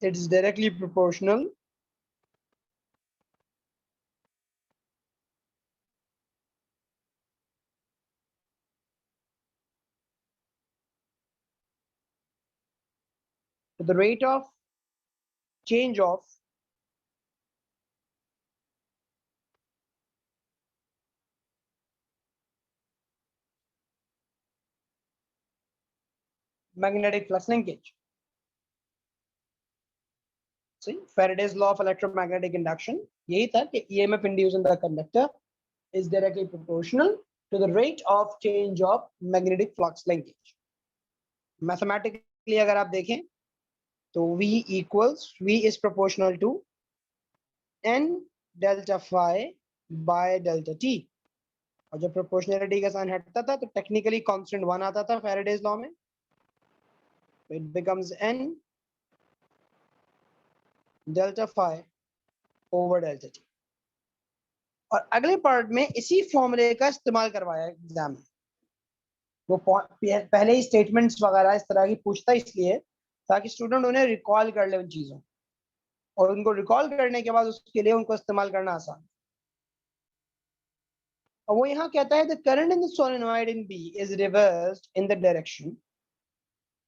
it is directly proportional to the rate of change of magnetic flux linkage. See, Faraday's law of electromagnetic induction यही था कि EMF induced in the conductor is directly proportional to the rate of change of magnetic flux linkage. Mathematically अगर आप देखें तो V is proportional to N delta phi by delta T. और जब proportionality का साइन हटता था तो technically constant 1 आता था Faraday's law में. It becomes N delta phi over delta T. और अगले पार्ट में इसी फॉर्मूले का इस्तेमाल करवाया एग्जाम में. वो पहले ही स्टेटमेंट्स वगैरह इस तरह की पूछता इसलिए ताकि स्टूडेंट उन्हें रिकॉल कर ले उन चीजों, और उनको रिकॉल करने के बाद उसके लिए उनको इस्तेमाल करना आसान. और वो यहाँ कहता है the current in the solenoid in B is reversed in the direction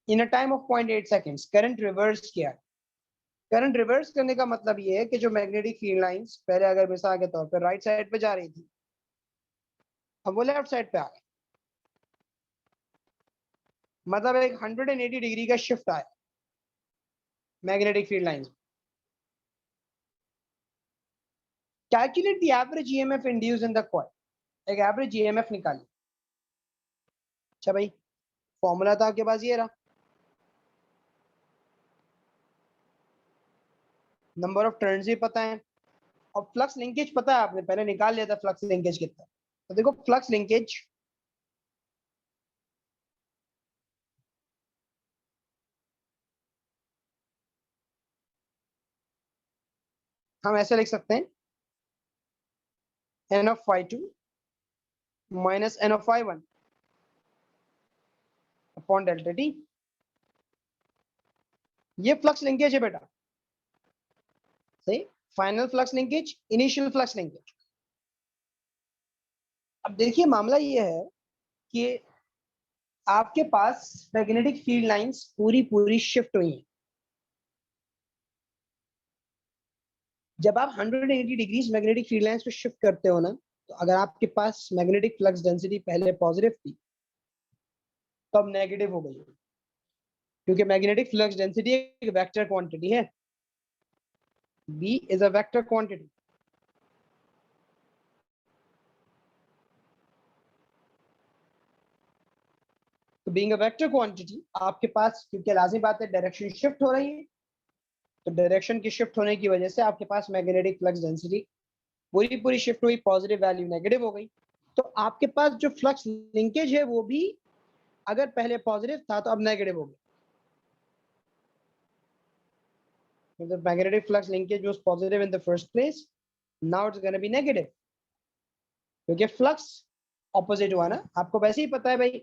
in a time of 0.8 seconds. Current reverse किया. करंट रिवर्स करने का मतलब ये है कि जो मैग्नेटिक फील्ड लाइंस पहले अगर मिसाल के तौर पर राइट साइड पे जा रही थी, अब वो लेफ्ट साइड पे आ गई. मतलब एक 180 डिग्री का शिफ्ट आया magnetic field lines. Calculate the average EMF induced in the coil. एक एवरेज ईएमएफ निकालिए. अच्छा भाई, फॉर्मूला तो आपके पास ये रहा, नंबर ऑफ टर्न्स भी पता है और फ्लक्स लिंकेज पता है. आपने पहले निकाल लिया था फ्लक्स लिंकेज कितना. तो देखो फ्लक्स लिंकेज हम ऐसे लिख सकते हैं n of phi 2 minus n of phi 1 upon delta t. ये फ्लक्स लिंकेज है बेटा. सही, final flux linkage, initial flux linkage. अब देखिए मामला ये है कि आपके पास मैग्नेटिक फील्ड लाइंस पूरी शिफ्ट हुई हैं. जब आप 180 डिग्रीज मैग्नेटिक फील्ड लाइंस पे शिफ्ट करते हो ना, तो अगर आपके पास मैग्नेटिक फ्लक्स डेंसिटी पहले पॉजिटिव थी तो अब नेगेटिव हो गई, क्योंकि मैग्नेटिक फ्लक्स डेंसिटी एक वेक्टर क्वांटिटी है. B is a vector quantity. तो being a vector quantity, आपके पास क्योंकि लाज़मी बात है डायरेक्शन शिफ्ट हो रही है, तो डायरेक्शन की शिफ्ट होने की वजह से आपके पास मैग्नेटिक फ्लक्स डेंसिटी पूरी शिफ्ट हुई, पॉजिटिव वैल्यू नेगेटिव हो गई. तो आपके पास जो फ्लक्स लिंकेज है वो भी अगर पहले पॉजिटिव था तो अब नेगेटिव हो गया. The magnetic flux linkage was positive in the first place, now it's going to be negative क्योंकि फ्लक्स ऑपोजिट हुआ ना. आपको वैसे ही पता है भाई,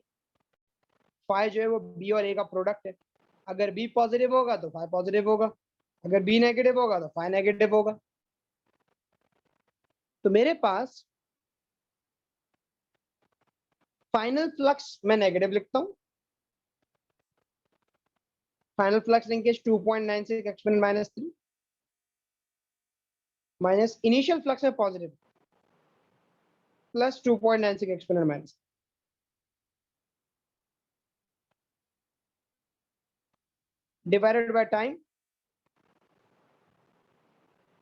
फाई जो है वो बी और ए का प्रोडक्ट है. अगर बी पॉजिटिव होगा तो फाई पॉजिटिव होगा, अगर बी नेगेटिव होगा तो फाई नेगेटिव होगा. तो मेरे पास फाइनल फ्लक्स मैं नेगेटिव लिखता हूं. Final flux linkage 2.96 exponent minus 3 minus initial flux में positive plus 2.96 exponent minus divided by time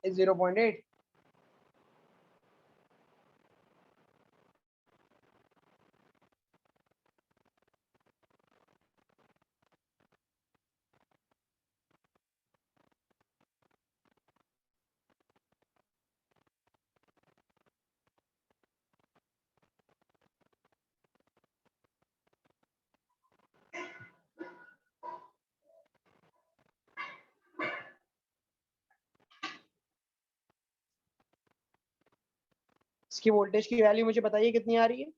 is 0.8. इसकी वोल्टेज की वैल्यू मुझे बताइए कितनी आ रही है.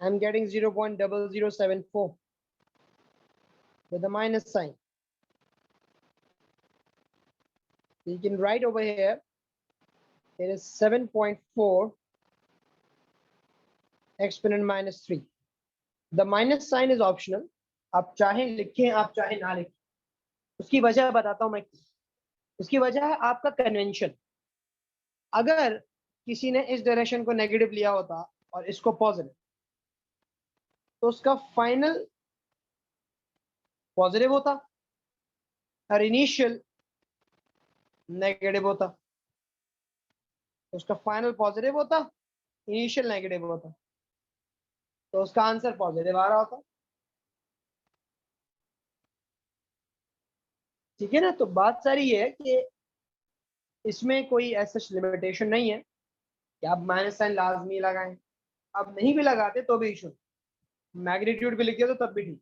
I'm getting 0.0074 with a minus sign. You can write over here, it is 7.4 exponent minus 3. The minus sign is optional. आप चाहे लिखें, आप चाहे ना लिखें. उसकी वजह बताता हूं मैं. उसकी वजह है आपका कन्वेंशन. अगर किसी ने इस डायरेक्शन को नेगेटिव लिया होता और इसको पॉजिटिव, तो उसका फाइनल पॉजिटिव होता और इनिशियल नेगेटिव होता. तो उसका फाइनल पॉजिटिव होता, इनिशियल नेगेटिव होता, तो उसका आंसर पॉजिटिव आ रहा होता. ठीक है ना. तो बात सारी ये है कि इसमें कोई ऐसा लिमिटेशन नहीं है कि आप माइनस साइन लाजमी लगाएं. आप नहीं भी लगाते तो भी इशू. मैग्नीट्यूड भी लिख दिया तो तब भी ठीक.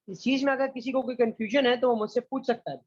इस चीज में अगर किसी को कोई कंफ्यूजन है तो वो मुझसे पूछ सकता है.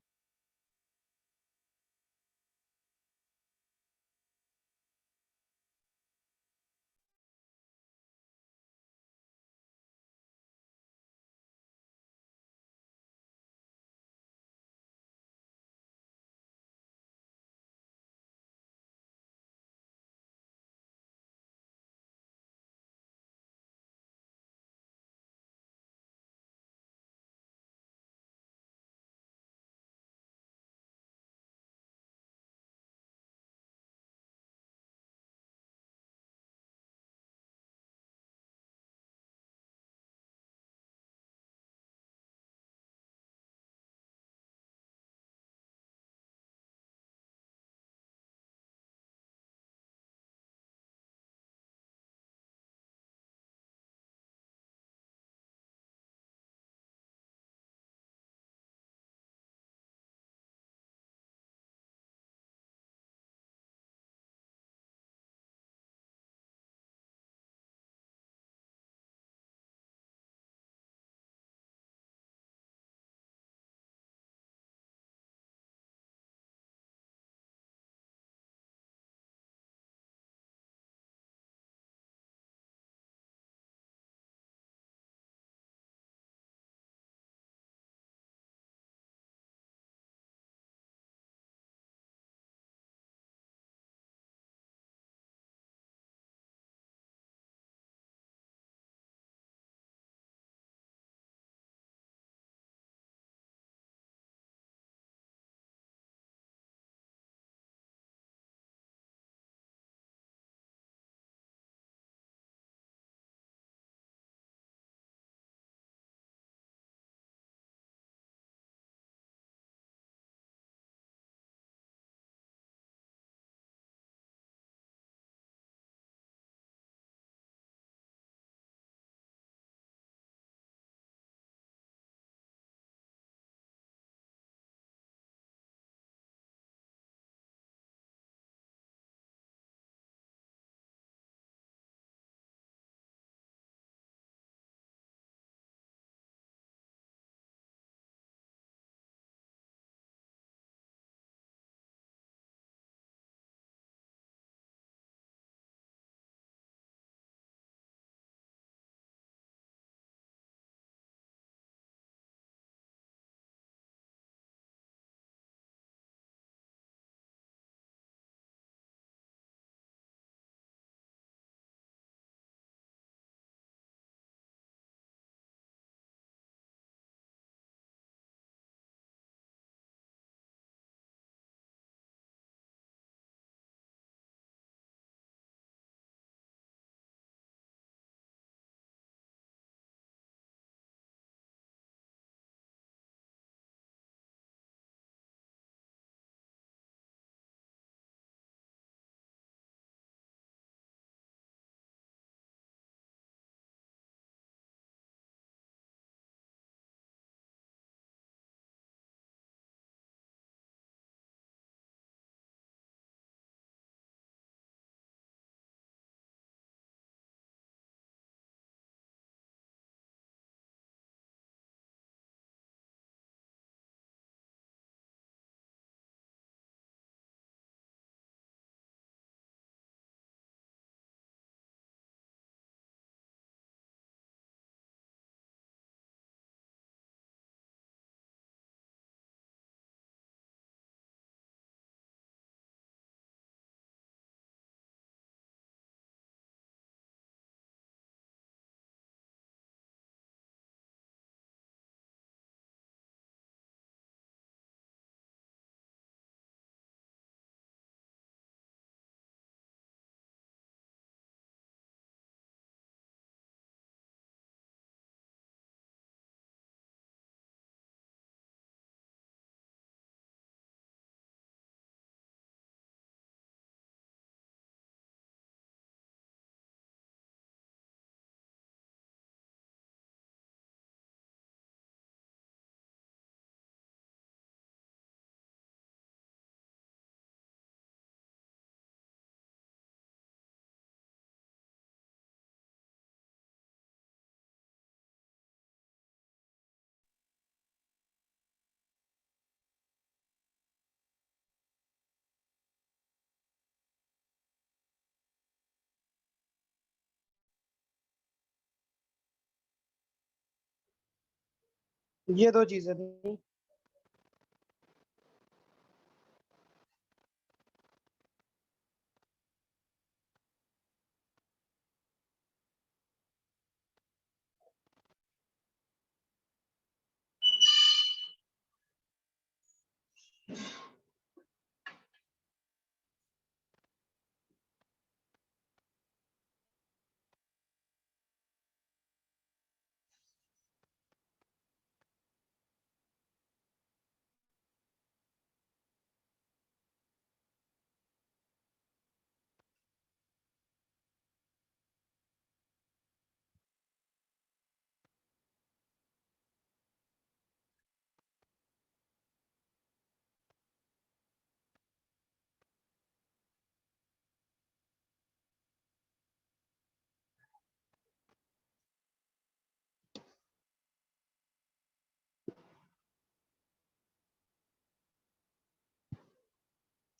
ये दो चीजें थी।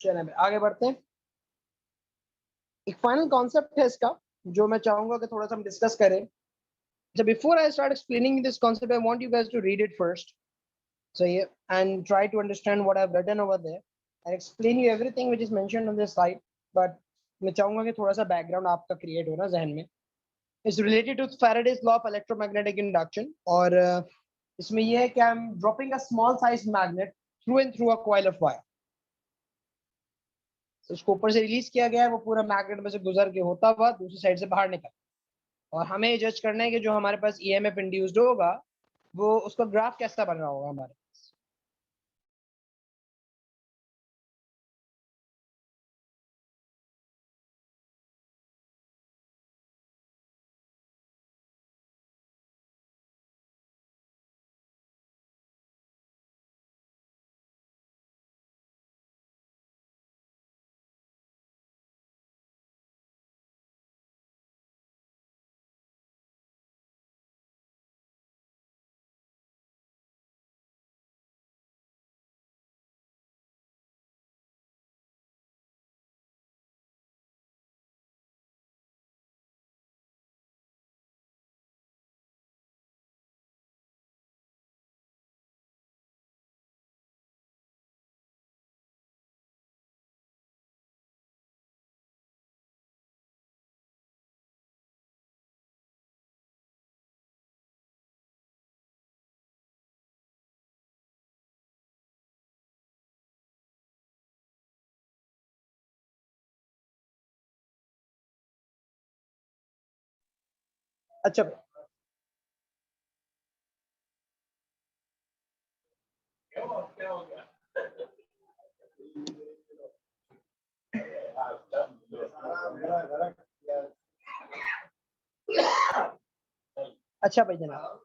चलिए आगे बढ़ते हैं। एक फाइनल कॉन्सेप्ट है इसका जो मैं चाहूंगा कि थोड़ा सा हम डिस्कस करें। So before I start explaining this concept, I want you guys to read it first. So yeah, and try to understand what I've written over there and explain you everything which is mentioned on this slide. But मैं चाहूंगा कि थोड़ा सा background आपका create हो ना जहन में। It's related to Faraday's law of electromagnetic induction और इसमें ये है कि I'm dropping a small size magnet through and through a coil of wire. तो उसको ऊपर से रिलीज किया गया है, वो पूरा मैग्नेट में से गुजर के होता हुआ दूसरी साइड से बाहर निकल, और हमें जज करना है कि जो हमारे पास ईएमएफ इंड्यूस्ड होगा वो उसका ग्राफ कैसा बन रहा होगा हमारे। अच्छा अच्छा भाई जनाब,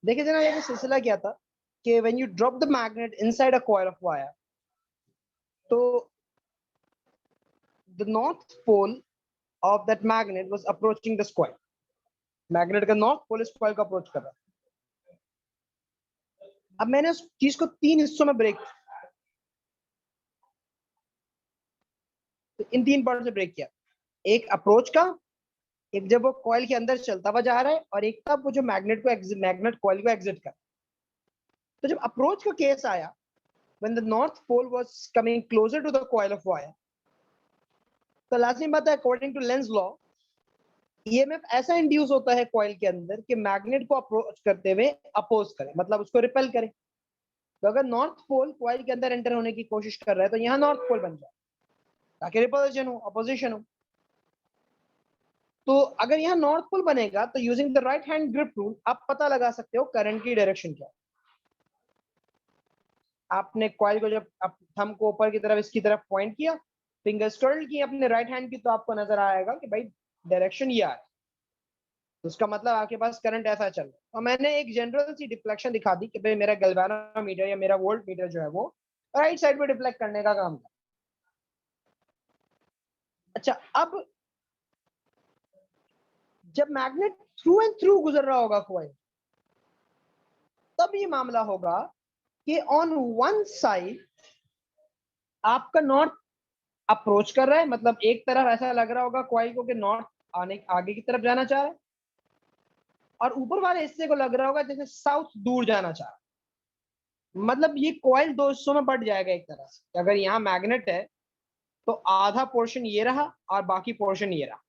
देखिए जनाब ये सिलसिला क्या था कि when you drop the magnet inside a coil of wire, तो the north pole of that magnet was approaching this coil. Magnet का नॉर्थ पोल इस कॉइल को अप्रोच कर रहा है। अब मैंने उस चीज को तीन हिस्सों में ब्रेक, तो इन तीन पार्ट से ब्रेक किया। एक अप्रोच का, एक जब वो कॉइल के अंदर चलता हुआ जा रहा है, और एक तब वो जो मैग्नेट कॉइल को एग्जिट कर। तो जब अप्रोच का केस आया, when the north pole was coming closer to the coil of wire, तो लाजिम बात है according to Lenz law EMF ऐसा इंड्यूस होता है कॉइल के अंदर कि मैग्नेट को अप्रोच करते हुए अपोज करे, मतलब उसको रिपेल करे। तो अगर नॉर्थ पोल कॉइल के अंदर एंटर होने की कोशिश कर रहा है तो यहाँ नॉर्थ पोल बन जाए ताकि रिपल्शन हो, अपोजिशन हो। तो अगर यहाँ नॉर्थ पोल बनेगा तो using the right hand grip rule आप पता लगा सकते हो करंट की डायरेक्शन क्या है। आपने कॉइल को जब थंब को ऊपर की तरफ इसकी तरफ पॉइंट किया, फिंगर्स कर्ल की अपने राइट हैंड की, तो आपको नजर आएगा कि भाई डायरेक्शन ये आ रहा है, तो उसका मतलब आपके पास करंट ऐसा चल रहा है। और मैंने एक जनरल सी डिफ्लेक्शन दिखा दी कि भाई मेरा गैल्वेनोमीटर या मेरा वोल्ट मीटर जो है वो राइट साइड में डिफ्लेक्ट करने का काम कर। अच्छा, अब जब मैग्नेट थ्रू एंड थ्रू गुजर रहा होगा कॉइल, तब ये मामला होगा कि ऑन वन साइड आपका नॉर्थ अप्रोच कर रहा है, मतलब एक तरफ ऐसा लग रहा होगा कॉइल को कि नॉर्थ आगे की तरफ जाना चाह रहा है, और ऊपर वाले हिस्से को लग रहा होगा जैसे साउथ दूर जाना चाह रहा है। मतलब ये कॉइल दो हिस्सों में बढ़ जाएगा एक तरह से। अगर यहाँ मैग्नेट है तो आधा पोर्शन ये रहा और बाकी पोर्शन ये रहा।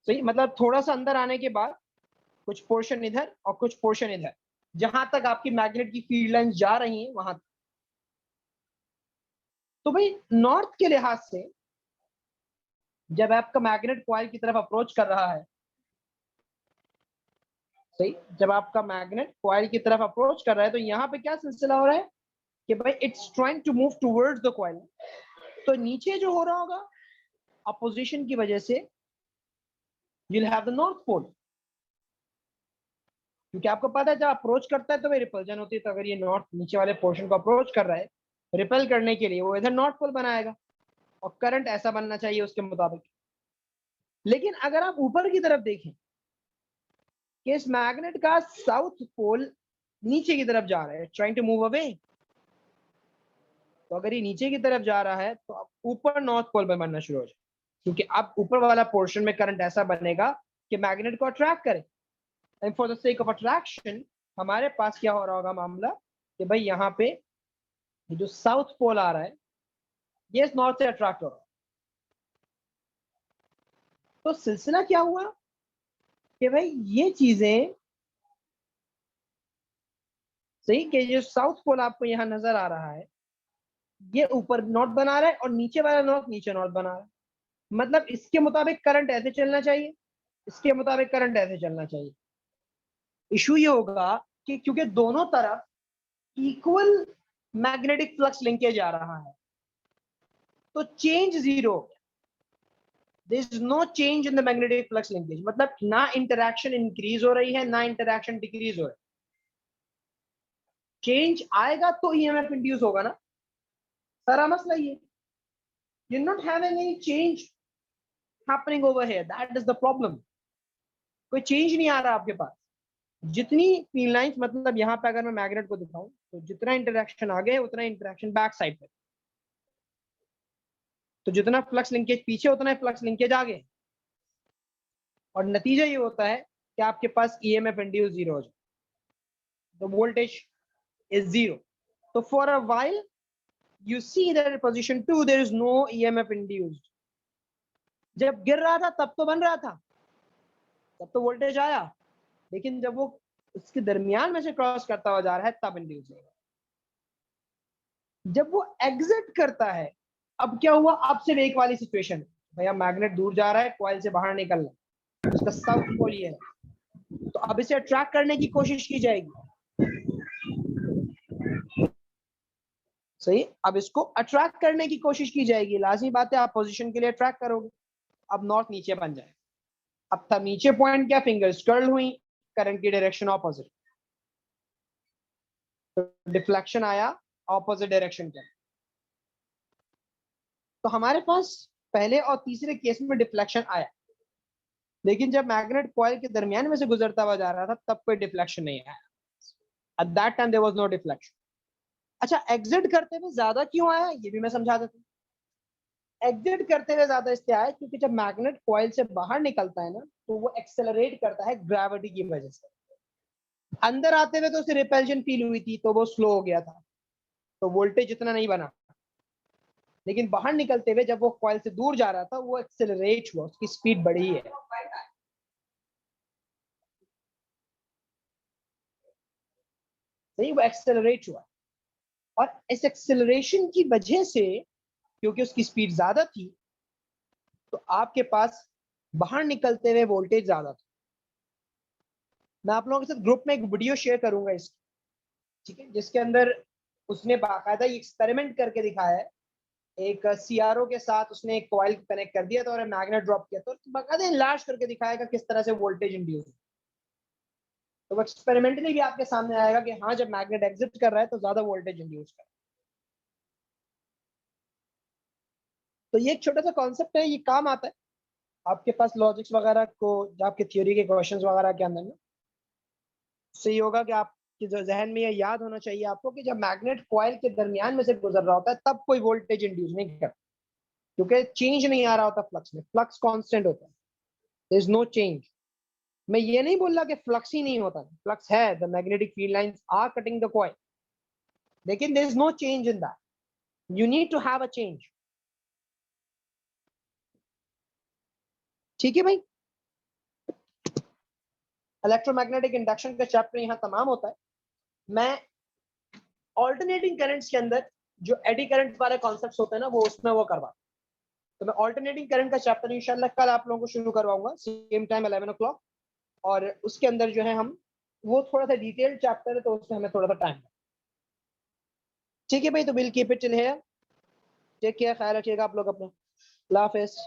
सही, मतलब थोड़ा सा अंदर आने के बाद कुछ पोर्शन इधर और कुछ पोर्शन इधर, जहां तक आपकी मैग्नेट की फील्ड लाइन जा रही है वहां तक। तो भाई नॉर्थ के लिहाज से जब आपका मैग्नेट कॉइल की तरफ अप्रोच कर रहा है, सही, जब आपका मैग्नेट कॉइल की तरफ अप्रोच कर रहा है तो यहाँ पे क्या सिलसिला हो रहा है कि भाई it's trying to move towards the coil. तो नीचे जो हो रहा होगा अपोजिशन की वजह से you will have the north pole, क्योंकि आपको पता है जब अप्रोच करता है तो भाई रिपल्जन होती है। तो अगर ये नॉर्थ नीचे वाले पोर्शन को अप्रोच कर रहा है रिपेल करने के लिए, वो इधर नॉर्थ पोल बनाएगा और करंट ऐसा बनना चाहिए उसके मुताबिक। लेकिन अगर आप ऊपर की तरफ देखें कि इस मैग्नेट का साउथ पोल नीचे की तरफ जा रहा है, ट्राइंग टू मूव अवे, तो अगर ये नीचे की तरफ जा रहा है तो अब ऊपर नॉर्थ पोल में बनना शुरू हो जाए, क्योंकि अब ऊपर वाला पोर्शन में करंट ऐसा बनेगा कि मैग्नेट को अट्रैक्ट करे। And for the sake of attraction हमारे पास क्या हो रहा होगा मामला कि भाई यहाँ पे जो साउथ पोल आ रहा है ये इस नॉर्थ से अट्रैक्ट हो रहा है। तो सिलसिला क्या हुआ कि भाई ये चीजें, सही, कि जो साउथ पोल आपको यहाँ नजर आ रहा है ये ऊपर नॉर्थ बना रहा है और नीचे वाला नॉर्थ नीचे नॉर्थ बना रहा है। मतलब इसके मुताबिक करंट ऐसे चलना चाहिए, इसके मुताबिक करंट ऐसे चलना चाहिए। इशू ये होगा कि क्योंकि दोनों तरफ इक्वल मैग्नेटिक फ्लक्स लिंकेज आ रहा है तो change zero, there is no change in the magnetic flux linkage. मतलब ना इंटरैक्शन इंक्रीज हो रही है ना इंटरैक्शन डिक्रीज हो रही है। चेंज आएगा तो ईएमएफ इंड्यूस होगा ना, सारा मसला ये। You not having any change happening over here, that is the problem. कोई चेंज नहीं आ रहा आपके पास। जितनी फील्ड लाइंस, मतलब यहाँ पे अगर मैं मैग्नेट को दिखाऊं तो जितना इंटरैक्शन आगे है उतना इंटरैक्शन बैक साइड पे, तो जितना फ्लक्स लिंकेज पीछे उतना फ्लक्स लिंकेज आगे, और नतीजा ये होता है कि आपके पास ईएमएफ इंड्यूस जीरो हो जाए, तो वोल्टेज इज जीरो। तो for a while you see that in position 2 there is no EMF induced। जब गिर रहा था तब तो बन रहा था, तब तो वोल्टेज आया, लेकिन जब वो उसके दरमियान में से क्रॉस करता हुआ जा रहा है तब इंड्यूस होगा। जब वो एग्जिट करता है, अब क्या हुआ, अब सिर्फ एक वाली सिचुएशन, भैया मैग्नेट दूर जा रहा है, कॉइल से बाहर निकलना, उसका साउथ पोल ये है, तो अब इसे अट्रैक्ट करने की कोशिश की जाएगी। सही, अब इसको अट्रैक्ट करने की कोशिश की जाएगी, लाजमी बात है आप पोजीशन के लिए अट्रैक्ट करोगे। अब नॉर्थ नीचे बन जाए, अब तब नीचे पॉइंट क्या, फिंगर्स कर्ल हुई, करंट की डायरेक्शन ऑपोजिट, तो डिफ्लेक्शन आया ऑपोजिट डायरेक्शन का। तो हमारे पास पहले और तीसरे केस में डिफ्लेक्शन आया, लेकिन जब मैग्नेट कॉइल के दरमियान में से गुजरता हुआ जा रहा था तब कोई डिफ्लेक्शन नहीं आया। At that time there was no deflection. अच्छा, एग्जिट करते हुए ज्यादा क्यों आया ये भी मैं समझा देता हूँ। एग्जिट करते हुए ज्यादा इसलिए आया क्योंकि जब मैग्नेट कॉइल से बाहर निकलता है ना तो वो एक्सेलरेट करता है ग्रेविटी की वजह से। अंदर आते हुए तो उसे रिपल्जन फील हुई थी तो वो स्लो हो गया था, तो वोल्टेज इतना नहीं बना, लेकिन बाहर निकलते हुए जब वो कॉइल से दूर जा रहा था वो एक्सेलरेट हुआ, उसकी स्पीड बढ़ी है। सही, वो एक्सेलरेट हुआ, और इस एक्सेलरेशन की वजह से क्योंकि उसकी स्पीड ज्यादा थी तो आपके पास बाहर निकलते हुए वोल्टेज ज्यादा था। मैं आप लोगों के साथ ग्रुप में एक वीडियो शेयर करूंगा इसकी, ठीक है, जिसके अंदर उसने बाकायदा एक्सपेरिमेंट करके दिखाया है। एक सीआरओ के साथ उसने एक कॉइल कनेक्ट कर दिया था और मैग्नेट ड्रॉप किया, तो बाकायदा इनलार्ज करके दिखाएगा किस तरह से वोल्टेज इंड्यूस। तो वो एक्सपेरिमेंटली भी आपके सामने आएगा कि हाँ जब मैग्नेट एग्जिट कर रहा है तो ज्यादा वोल्टेज इंड्यूस कर रहा है। तो ये एक छोटा सा कॉन्सेप्ट है, ये काम आता है आपके पास लॉजिक्स वगैरह को, आपके थ्योरी के क्वेश्चंस वगैरह के अंदर में। सही होगा कि आपके जो जहन में ये याद होना चाहिए आपको कि जब मैग्नेट कॉइल के दरमियान में से गुजर रहा होता है तब कोई वोल्टेज इंड्यूस नहीं करता, क्योंकि चेंज नहीं आ रहा होता फ्लक्स में, फ्लक्स कांस्टेंट होता है। There is no change. मैं ये नहीं बोल रहा कि फ्लक्स ही नहीं होता, फ्लक्स है, the magnetic field lines are cutting the coil, लेकिन there is no change in that, you need to have a change. ठीक है भाई, इलेक्ट्रोमैग्नेटिक इंडक्शन का चैप्टर यहां तमाम होता है। मैं ऑल्टरनेटिंग करंट्स के अंदर जो एडी करंट वाले कॉन्सेप्ट्स होते हैं ना, वो उसमें वो करवा, तो मैं ऑल्टरनेटिंग करंट का चैप्टर इंशाल्लाह कल आप लोगों को शुरू करवाऊंगा सेम टाइम 11 o'clock, और उसके अंदर जो है हम, वो थोड़ा सा डिटेल्ड चैप्टर है तो उसमें हमें थोड़ा सा टाइम। ठीक है भाई, तो will keep it till here, take care, ख्याल रखिएगा आप लोग अपना, अल्लाह हाफिज़।